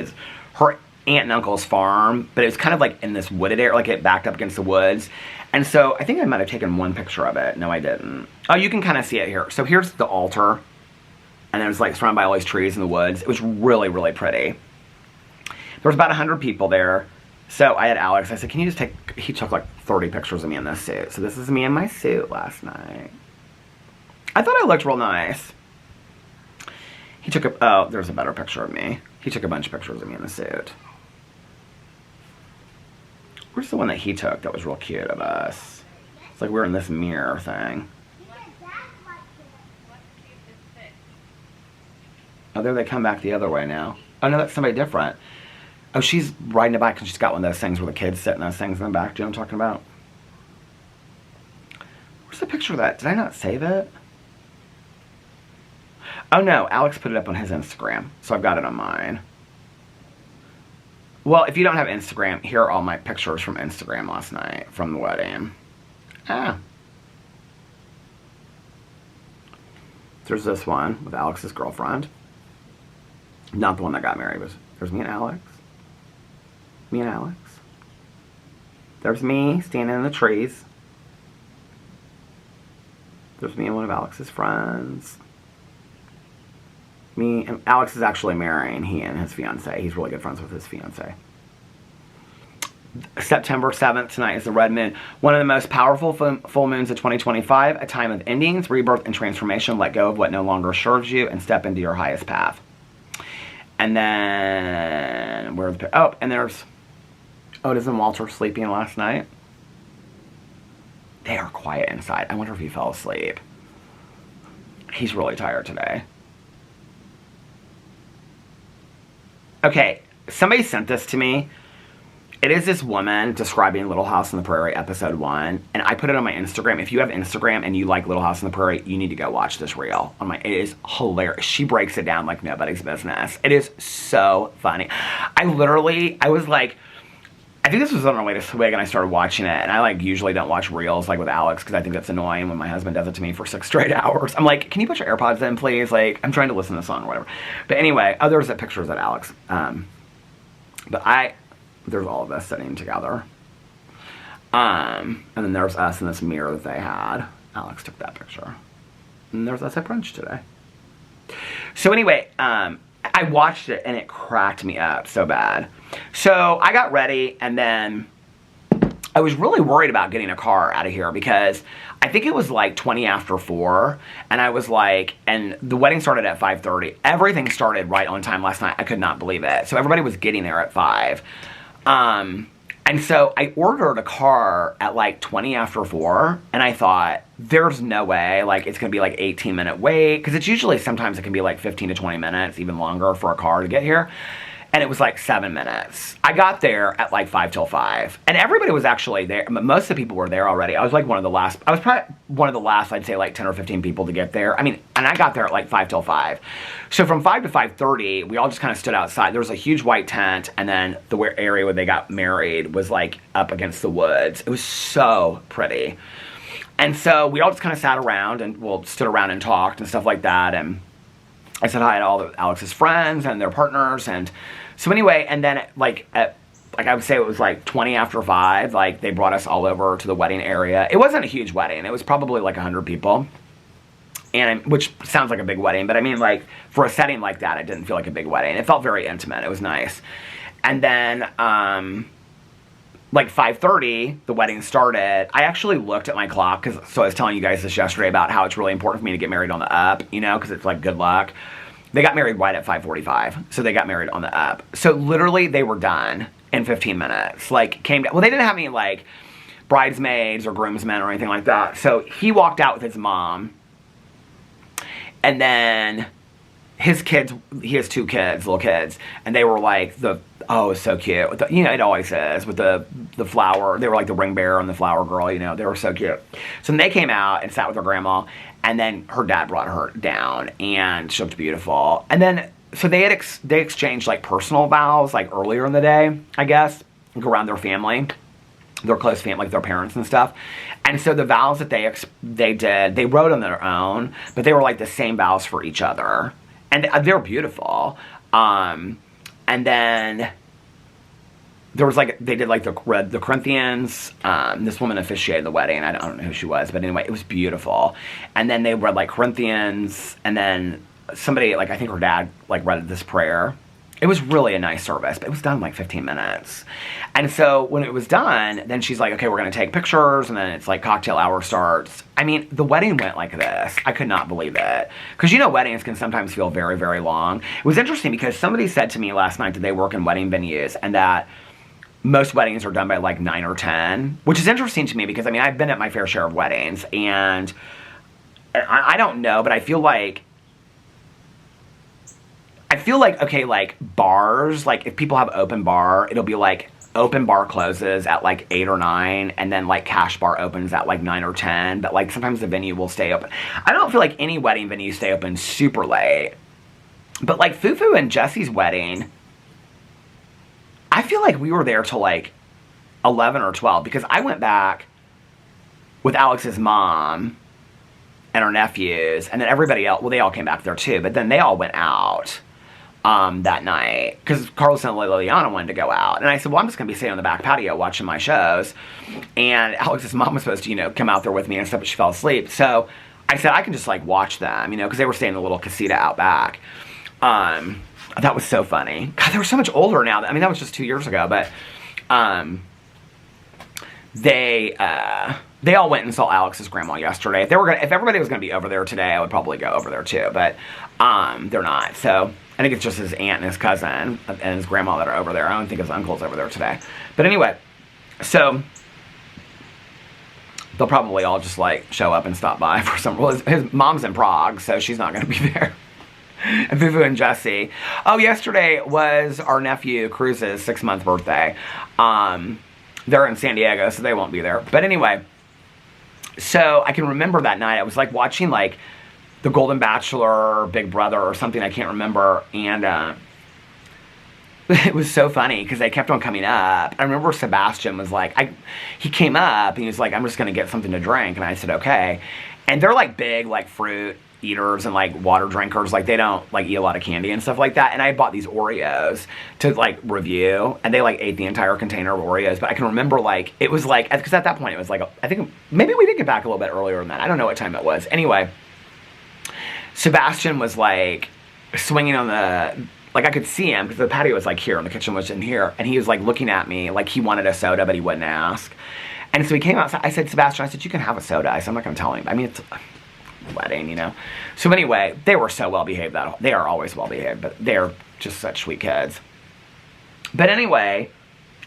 her aunt and uncle's farm, but it was kind of like in this wooded area, like it backed up against the woods. And so I think I might have taken one picture of it. No, I didn't. Oh, you can kind of see it here. So here's the altar. And it was like surrounded by all these trees in the woods. It was really, really pretty. There was about 100 people there. So I had Alex, I said, can you just he took like 30 pictures of me in this suit. So this is me in my suit last night. I thought I looked real nice. He took oh, there's a better picture of me. He took a bunch of pictures of me in the suit. Where's the one that he took that was real cute of us? It's like we're in this mirror thing. Oh, there they come back the other way now. Oh, no, that's somebody different. Oh, she's riding a bike and she's got one of those things where the kids sit in those things in the back. Do you know what I'm talking about? Where's the picture of that? Did I not save it? Oh, no. Alex put it up on his Instagram, so I've got it on mine. Well, if you don't have Instagram, here are all my pictures from Instagram last night from the wedding. Ah. There's this one with Alex's girlfriend. Not the one that got married. There's me and Alex. Me and Alex. There's me standing in the trees. There's me and one of Alex's friends. Me and Alex is actually marrying he and his fiance. He's really good friends with his fiance. September 7th, tonight is the red moon. One of the most powerful full moons of 2025. A time of endings, rebirth, and transformation. Let go of what no longer serves you and step into your highest path. And then, where's the, oh, and there's Otis and Walter sleeping last night. They are quiet inside. I wonder if he fell asleep. He's really tired today. Okay, somebody sent this to me. It is this woman describing Little House on the Prairie episode 1, and I put it on my Instagram. If you have Instagram and you like Little House on the Prairie, you need to go watch this reel. It is hilarious. She breaks it down like nobody's business. It is so funny. I was like, I think this was on our way to Swig, and I started watching it, and I like usually don't watch reels like with Alex because I think that's annoying when my husband does it to me for 6 straight hours. I'm like, can you put your AirPods in, please? Like, I'm trying to listen to the song or whatever. But anyway, oh, there's pictures of Alex. There's all of us sitting together. And then there's us in this mirror that they had. Alex took that picture. And there's us at brunch today. So anyway, I watched it and it cracked me up so bad. So I got ready and then I was really worried about getting a car out of here because I think it was like 20 after 4 and I was like, and the wedding started at 5:30. Everything started right on time last night. I could not believe it. So everybody was getting there at 5. And so I ordered a car at like 20 after 4 and I thought, there's no way, like it's going to be like 18-minute wait, because it's usually, sometimes it can be like 15 to 20 minutes, even longer for a car to get here. And it was like 7 minutes. I got there at like 5 till 5. And everybody was actually there. Most of the people were there already. I was like one of the last, I'd say like 10 or 15 people to get there. I mean, and I got there at like 5 till 5. So from 5 to 5:30, we all just kind of stood outside. There was a huge white tent. And then the area where they got married was like up against the woods. It was so pretty. And so we all just kind of sat around and, stood around and talked and stuff like that. And I said hi to all of Alex's friends and their partners. And so anyway, and then I would say it was like 20 after 5, like they brought us all over to the wedding area. It wasn't a huge wedding. It was probably like 100 people. And which sounds like a big wedding, but I mean like for a setting like that, it didn't feel like a big wedding. It felt very intimate. It was nice. And then like 5:30, the wedding started. I actually looked at my clock, so I was telling you guys this yesterday about how it's really important for me to get married on the up, you know, because it's like good luck. They got married right at 5:45, so they got married on the up. So literally, they were done in 15 minutes. Like, came down. Well, they didn't have any, like, bridesmaids or groomsmen or anything like that. So he walked out with his mom, and then his kids, he has 2 kids, little kids, and they were like, oh, it's so cute. With the, you know, it always is, with the flower. They were like the ring bearer and the flower girl, you know, they were so cute. So then they came out and sat with their grandma, and then her dad brought her down, and she looked beautiful. And then, so they exchanged like personal vows, like earlier in the day, I guess, like around their family, their close family, like their parents and stuff. And so the vows that they did, they wrote on their own, but they were like the same vows for each other. And they're beautiful. And then there was like, they did like the Corinthians. This woman officiated the wedding. I don't know who she was, but anyway, it was beautiful. And then they read like Corinthians, and then somebody, like I think her dad, like read this prayer. It was really a nice service, but it was done in like 15 minutes. And so when it was done, then she's like, okay, we're going to take pictures, and then it's like cocktail hour starts. I mean, the wedding went like this. I could not believe it. Because you know, weddings can sometimes feel very, very long. It was interesting because somebody said to me last night that they work in wedding venues, and that most weddings are done by like 9 or 10, which is interesting to me because, I mean, I've been at my fair share of weddings, and I don't know, but I feel like, okay, like bars, like if people have open bar, it'll be like open bar closes at like 8 or 9, and then like cash bar opens at like 9 or 10, but like sometimes the venue will stay open. I don't feel like any wedding venues stay open super late, but like Fufu and Jesse's wedding, I feel like we were there till like 11 or 12, because I went back with Alex's mom and her nephews, and then everybody else, well, they all came back there too, but then they all went out that night, because Carlos and Liliana wanted to go out. And I said, well, I'm just going to be sitting on the back patio watching my shows. And Alex's mom was supposed to, you know, come out there with me and stuff, but she fell asleep. So I said, I can just, like, watch them, you know, because they were staying in a little casita out back. That was so funny. God, they were so much older now. I mean, that was just 2 years ago, but they all went and saw Alex's grandma yesterday. If everybody was going to be over there today, I would probably go over there too, but they're not. So I think it's just his aunt and his cousin and his grandma that are over there. I don't think his uncle's over there today. But anyway, so they'll probably all just like show up and stop by for some. Well, his mom's in Prague, so she's not going to be there. And Fufu and Jesse. Oh, yesterday was our nephew Cruz's 6-month birthday. They're in San Diego, so they won't be there. But anyway, so I can remember that night. I was like watching like The Golden Bachelor, or Big Brother, or something I can't remember, and it was so funny because they kept on coming up. I remember Sebastian was like, he came up and he was like, I'm just going to get something to drink. And I said, okay. And they're like big, like fruit eaters and like water drinkers. Like they don't like eat a lot of candy and stuff like that. And I bought these Oreos to like review, and they like ate the entire container of Oreos. But I can remember like, it was like, because at that point it was like, I think maybe we did get back a little bit earlier than that. I don't know what time it was. Anyway, Sebastian was like swinging on the, like I could see him because the patio was like here and the kitchen was in here, and he was like looking at me like he wanted a soda but he wouldn't ask. And so he came outside. I said, Sebastian, I said, you can have a soda. I said, I'm not going to tell him. I mean, it's a wedding, you know. So anyway, they were so well behaved. They are always well behaved, but they're just such sweet kids. But anyway,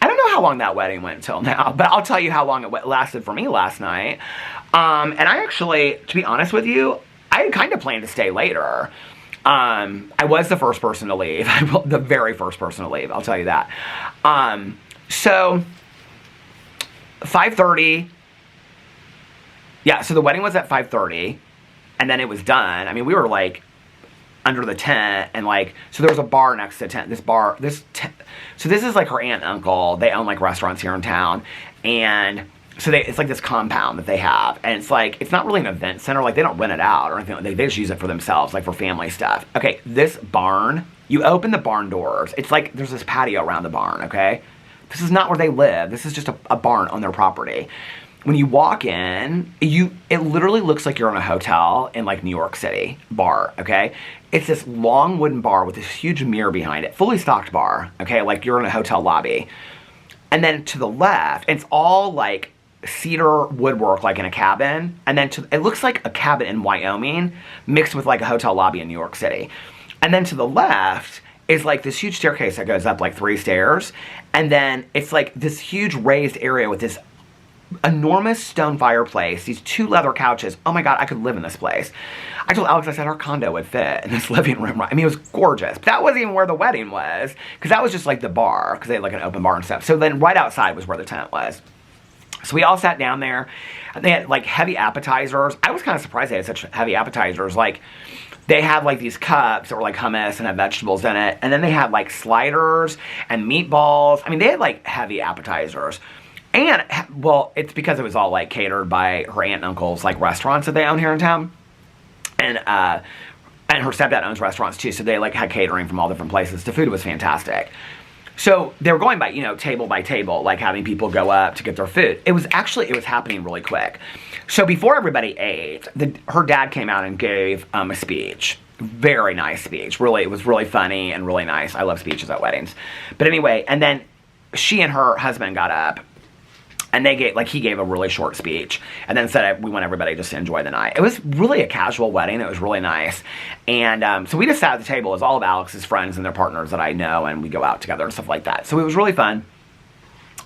I don't know how long that wedding went until now, but I'll tell you how long it lasted for me last night. And I actually, to be honest with you, I had kind of planned to stay later. I was the first person to leave. The very first person to leave, I'll tell you that. So 5:30. Yeah, so the wedding was at 5:30, and then it was done. I mean, we were like under the tent, and like, so there was a bar next to the tent. So this is like her aunt and uncle. They own like restaurants here in town, and so it's like this compound that they have, and it's like, it's not really an event center. Like, they don't rent it out or anything. They just use it for themselves, like for family stuff. Okay, this barn, you open the barn doors. It's like there's this patio around the barn, okay? This is not where they live. This is just a barn on their property. When you walk in, it literally looks like you're in a hotel in like New York City bar, okay? It's this long wooden bar with this huge mirror behind it, fully stocked bar, okay? Like you're in a hotel lobby. And then to the left, it's all like cedar woodwork, like in a cabin. And then it looks like a cabin in Wyoming mixed with like a hotel lobby in New York City. And then to the left is like this huge staircase that goes up like 3 stairs. And then it's like this huge raised area with this enormous stone fireplace, these 2 leather couches. Oh my God, I could live in this place. I told Alex, I said our condo would fit in this living room. I mean, it was gorgeous. But that wasn't even where the wedding was, because that was just like the bar, because they had like an open bar and stuff. So then right outside was where the tent was. So we all sat down there, and they had like heavy appetizers. I was kind of surprised they had such heavy appetizers. Like, they had like these cups that were like hummus and had vegetables in it. And then they had like sliders and meatballs. I mean, they had like heavy appetizers. And, well, it's because it was all like catered by her aunt and uncle's like restaurants that they own here in town. And her stepdad owns restaurants too, so they like had catering from all different places. The food was fantastic. So they were going by, you know, table by table, like having people go up to get their food. It was happening really quick. So before everybody ate, her dad came out and gave a speech. Very nice speech. Really, it was really funny and really nice. I love speeches at weddings. But anyway, and then she and her husband got up, and he gave a really short speech, and then said, we want everybody just to enjoy the night. It was really a casual wedding. It was really nice. And so we just sat at the table as all of Alex's friends and their partners that I know, and we go out together and stuff like that. So it was really fun.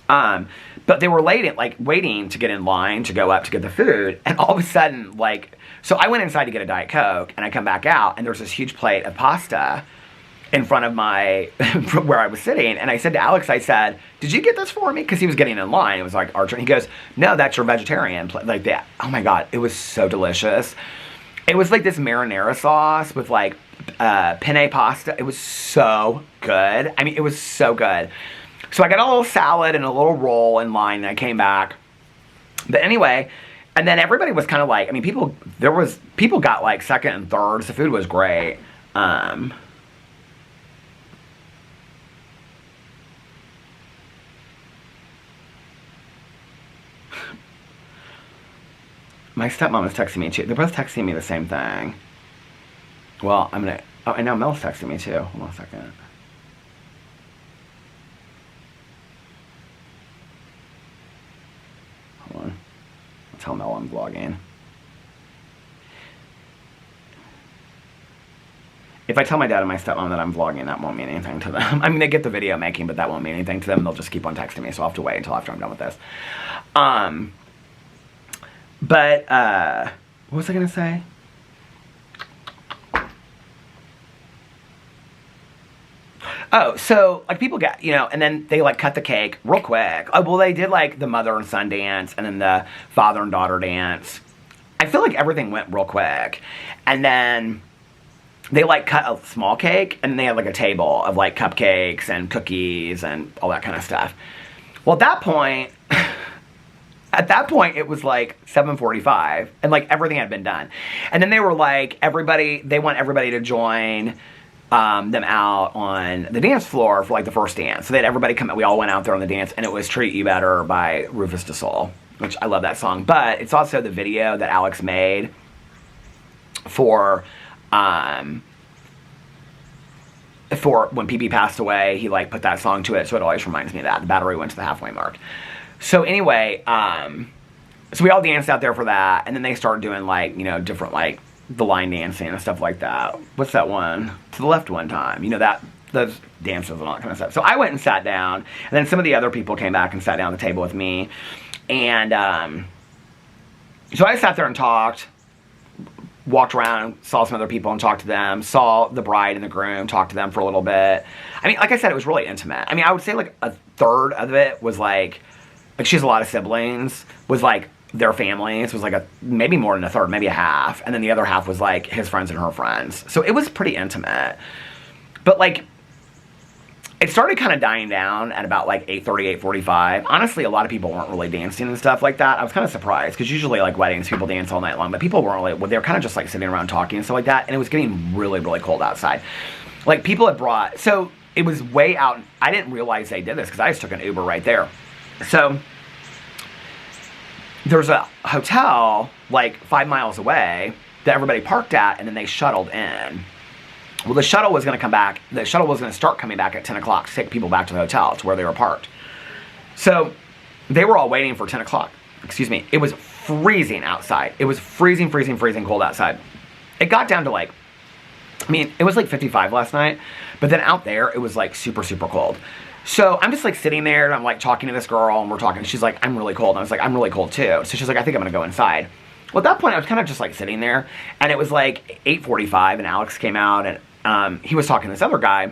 But they were waiting to get in line to go up to get the food, and all of a sudden, so I went inside to get a Diet Coke, and I come back out, and there's this huge plate of pasta in front of where I was sitting, and I said to Alex, I said, did you get this for me? Because he was getting in line. It was like Archer. And he goes, no, that's your vegetarian plate. Like that. Oh my God, it was so delicious. It was like this marinara sauce with like penne pasta. It was so good. I mean, it was so good. So I got a little salad and a little roll in line, and I came back. But anyway, and then everybody was kind of like, I mean, people got like second and thirds. The food was great. My stepmom is texting me too. They're both texting me the same thing. Well, and now Mel's texting me too. Hold on a second. Hold on. I'll tell Mel I'm vlogging. If I tell my dad and my stepmom that I'm vlogging, that won't mean anything to them. I mean, they get the video making, but that won't mean anything to them. They'll just keep on texting me, so I'll have to wait until after I'm done with this. What was I going to say? Oh, so, like, people get, you know, and then they, like, cut the cake real quick. Oh, well, they did, like, the mother and son dance, and then the father and daughter dance. I feel like everything went real quick. And then they, like, cut a small cake, and they had, like, a table of, like, cupcakes and cookies and all that kind of stuff. Well, at that point, it was, like, 7:45, and, like, everything had been done. And then they were, like, they want everybody to join them out on the dance floor for, like, the first dance. So they had everybody come out. We all went out there on the dance, and it was Treat You Better by Rufus Du Sol, which I love that song. But it's also the video that Alex made for when PP passed away. He, like, put that song to it, so it always reminds me of that. The battery went to the halfway mark. So anyway, so we all danced out there for that, and then they started doing, like, you know, different, like, the line dancing and stuff like that. What's that one? To the left one time. You know, those dances and all that kind of stuff. So I went and sat down, and then some of the other people came back and sat down at the table with me. And so I sat there and talked, walked around, saw some other people and talked to them, saw the bride and the groom, talked to them for a little bit. I mean, like I said, it was really intimate. I mean, I would say, like, a third of it was, like she has a lot of siblings, was, like, their families, was, like, maybe more than a third, maybe a half, and then the other half was, like, his friends and her friends. So it was pretty intimate. But, like, it started kind of dying down at about, like, 8:30, 8:45. Honestly, a lot of people weren't really dancing and stuff like that. I was kind of surprised, because usually, like, weddings, people dance all night long, but people weren't really, well, they were kind of just, like, sitting around talking and stuff like that, and it was getting really, really cold outside. Like, people had brought, so it was way out, I didn't realize they did this, because I just took an Uber right there. So there's a hotel, like, 5 miles away that everybody parked at, and then they shuttled in. Well, the shuttle was going to come back. The shuttle was going to start coming back at 10 o'clock to take people back to the hotel, to where they were parked. So they were all waiting for 10 o'clock. Excuse me. It was freezing outside. It was freezing, freezing, freezing cold outside. It got down to, like, I mean, it was like 55 last night, but then out there, it was, like, super, super cold. So I'm just, like, sitting there, and I'm, like, talking to this girl, and we're talking. She's like, I'm really cold. And I was like, I'm really cold, too. So she's like, I think I'm going to go inside. Well, at that point, I was kind of just, like, sitting there, and it was, like, 8:45, and Alex came out, and he was talking to this other guy,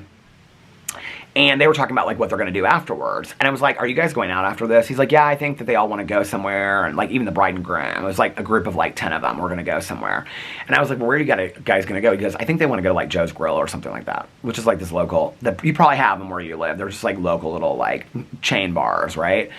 and they were talking about, like, what they're going to do afterwards. And I was like, are you guys going out after this? He's like, yeah, I think that they all want to go somewhere, and, like, even the bride and groom. It was, like, a group of, like, 10 of them were going to go somewhere. And I was like, well, where are you guys going to go? He goes, I think they want to go to, like, Joe's Grill or something like that, which is, like, this local, you probably have them where you live. They're just, like, local little, like, chain bars, right?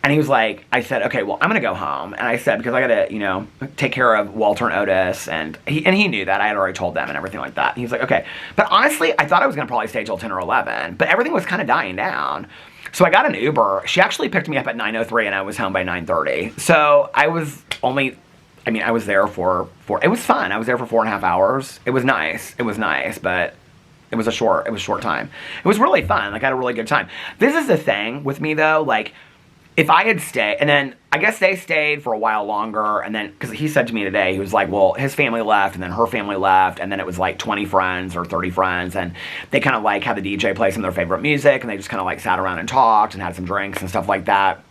And he was like, I said, okay, well, I'm going to go home. And I said, because I got to, you know, take care of Walter and Otis. And he knew that. I had already told them and everything like that. And he was like, okay. But honestly, I thought I was going to probably stay till 10 or 11. But everything was kind of dying down. So I got an Uber. She actually picked me up at 9:03, and I was home by 9:30. So I was I was there for it was fun. I was there for 4.5 hours. It was nice. It was nice, but it was short time. It was really fun. Like, I had a really good time. This is the thing with me, though. Like, if I had stayed, and then I guess they stayed for a while longer, and then, because he said to me today, he was like, well, his family left, and then her family left, and then it was like 20 friends or 30 friends, and they kind of like had the DJ play some of their favorite music, and they just kind of like sat around and talked and had some drinks and stuff like that.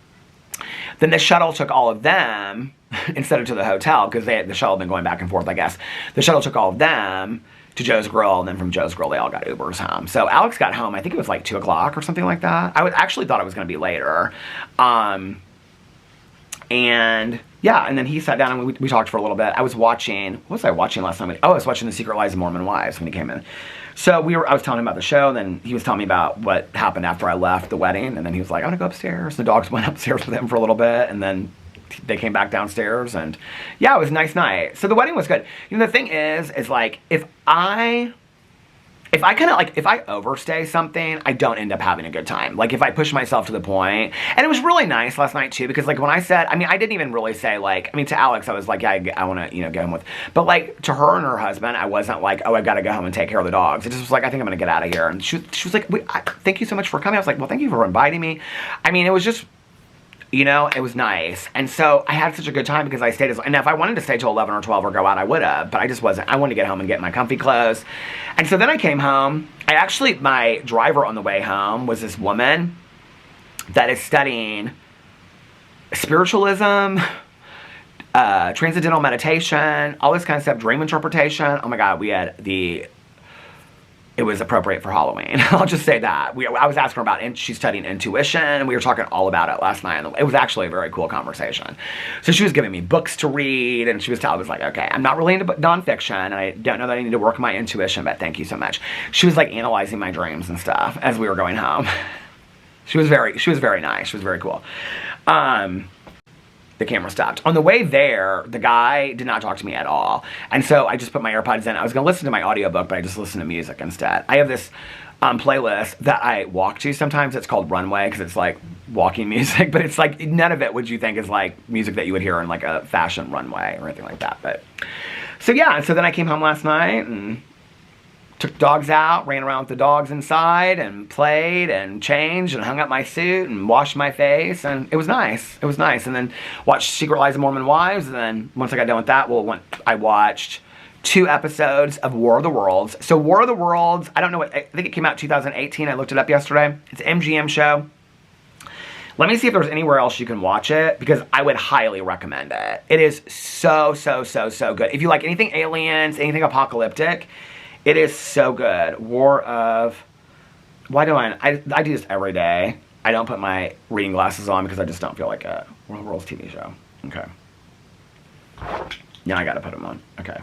Then the shuttle took all of them instead of to the hotel, because the shuttle had been going back and forth, I guess. The shuttle took all of them to Joe's Grill, and then from Joe's Grill, they all got Ubers home. So Alex got home, I think it was like 2 o'clock or something like that. I actually thought it was going to be later. And yeah, and then he sat down, and we talked for a little bit. I was watching, what was I watching last night? Oh, I was watching The Secret Lives of Mormon Wives when he came in. So I was telling him about the show, and then he was telling me about what happened after I left the wedding, and then he was like, I'm going to go upstairs. The dogs went upstairs with him for a little bit, and then they came back downstairs, and yeah, it was a nice night. So the wedding was good. You know, the thing is like, if I overstay something, I don't end up having a good time. Like, if I push myself to the point, and it was really nice last night too, because like when I said, I mean, I didn't even really say like, I mean, to Alex, I was like, yeah, I want to, you know, go home with, but like to her and her husband, I wasn't like, oh, I've got to go home and take care of the dogs. It just was like, I think I'm going to get out of here. And she was like, thank you so much for coming. I was like, well, thank you for inviting me. I mean, it was just, You know, it was nice. And so I had such a good time because I stayed as, and if I wanted to stay till 11 or 12 or go out, I would have, but I just wasn't. I wanted to get home and get my comfy clothes. And so then I came home. My driver on the way home was this woman that is studying spiritualism, transcendental meditation, all this kind of stuff, dream interpretation. Oh my God, it was appropriate for Halloween. I'll just say that. I was asking her about, she's studying intuition, and we were talking all about it last night. And it was actually a very cool conversation. So she was giving me books to read, and I was like, okay, I'm not really into nonfiction, and I don't know that I need to work my intuition, but thank you so much. She was like analyzing my dreams and stuff as we were going home. She was very nice. She was very cool. The camera stopped. On the way there, the guy did not talk to me at all. And so I just put my AirPods in. I was going to listen to my audiobook, but I just listened to music instead. I have this playlist that I walk to sometimes. It's called Runway because it's like walking music, but it's like none of it would you think is like music that you would hear in like a fashion runway or anything like that. But so yeah, so then I came home last night and took dogs out, ran around with the dogs inside and played and changed and hung up my suit and washed my face, and it was nice. It was nice. And then watched Secret Lives of Mormon Wives, and then once I got done with that, I watched 2 episodes of War of the Worlds. So War of the Worlds, I don't know I think it came out 2018. I looked it up yesterday. It's an MGM show. Let me see if there's anywhere else you can watch it, because I would highly recommend it. It is so good. If you like anything aliens, anything apocalyptic, it is so good. Why do I do this every day. I don't put my reading glasses on because I just don't feel like a War of the Worlds TV show. Okay. Now I gotta put them on. Okay.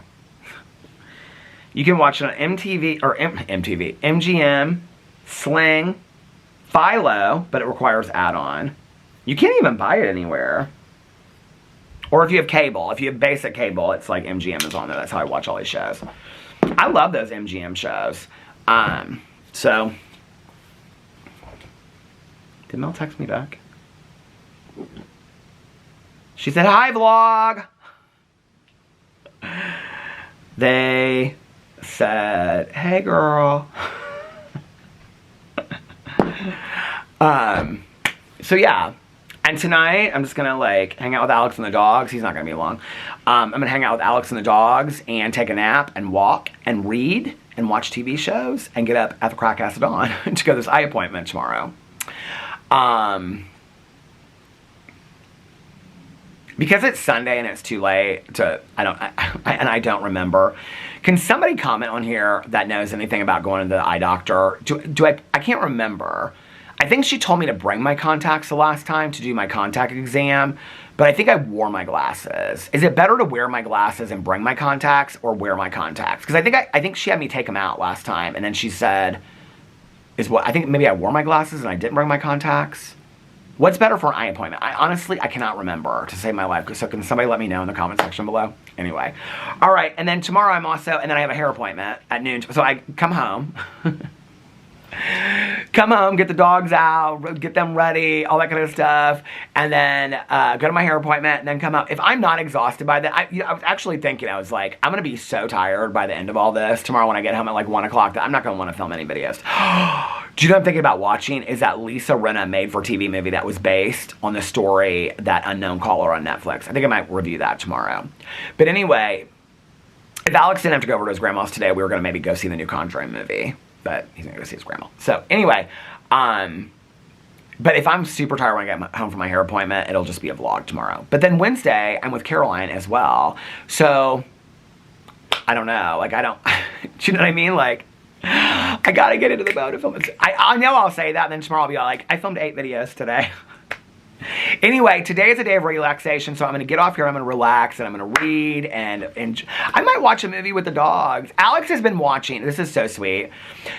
You can watch it on MGM, Sling, Philo, but it requires add-on. You can't even buy it anywhere. Or if you have cable, if you have basic cable, it's like MGM is on there. That's how I watch all these shows. I love those MGM shows. So, did Mel text me back? She said, hi, vlog. They said, hey, girl. So yeah. And tonight, I'm just gonna like hang out with Alex and the dogs. He's not gonna be long. I'm gonna hang out with Alex and the dogs and take a nap and walk and read and watch TV shows and get up at the crack ass of dawn to go to this eye appointment tomorrow. Because it's Sunday and it's too late I don't remember. Can somebody comment on here that knows anything about going to the eye doctor? I can't remember. I think she told me to bring my contacts the last time to do my contact exam, but I think I wore my glasses. Is it better to wear my glasses and bring my contacts, or wear my contacts? Because I think she had me take them out last time, and then she said, I think maybe I wore my glasses and I didn't bring my contacts. What's better for an eye appointment? I cannot remember to save my life. So can somebody let me know in the comment section below? Anyway. All right, and then tomorrow and then I have a hair appointment at noon. So I come home. Come home, get the dogs out, get them ready, all that kind of stuff, and then go to my hair appointment, and then come out. If I'm not exhausted by that, I was actually thinking, I was like, I'm going to be so tired by the end of all this tomorrow when I get home at like 1 o'clock that I'm not going to want to film any videos. Do you know what I'm thinking about watching? Is that Lisa Rinna made-for-TV movie that was based on the story That Unknown Caller on Netflix. I think I might review that tomorrow. But anyway, if Alex didn't have to go over to his grandma's today, we were going to maybe go see the new Conjuring movie. But he's gonna go see his grandma. So anyway, but if I'm super tired when I get home from my hair appointment, it'll just be a vlog tomorrow. But then Wednesday, I'm with Caroline as well. So, I don't know. Like, do you know what I mean? Like, I gotta get into the mode of filming. I know I'll say that, and then tomorrow I'll be like, I filmed 8 videos today. Anyway, today is a day of relaxation, so I'm going to get off here, I'm going to relax, and I'm going to read, and I might watch a movie with the dogs. Alex has been watching, this is so sweet.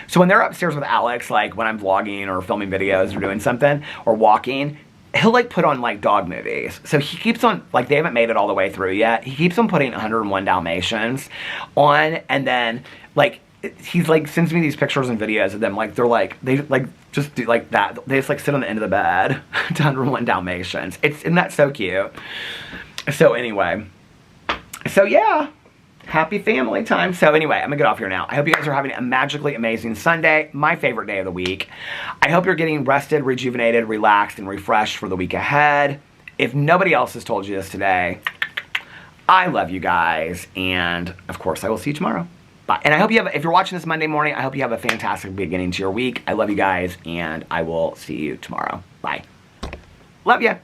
So when they're upstairs with Alex, like when I'm vlogging or filming videos or doing something, or walking, he'll like put on like dog movies. So he keeps on, like they haven't made it all the way through yet, he keeps on putting 101 Dalmatians on, and then like, he's like sends me these pictures and videos of them, like they're like, they like just do like that, they just like sit on the end of the bed to 101 Dalmatians. Isn't that so cute? So anyway, so yeah, happy family time. So anyway, I'm gonna get off here now. I hope you guys are having a magically amazing Sunday, my favorite day of the week. I hope you're getting rested, rejuvenated, relaxed, and refreshed for the week ahead. If nobody else has told you this today, I love you guys, and of course I will see you tomorrow. Bye. And I hope you have, if you're watching this Monday morning, I hope you have a fantastic beginning to your week. I love you guys, and I will see you tomorrow. Bye. Love ya.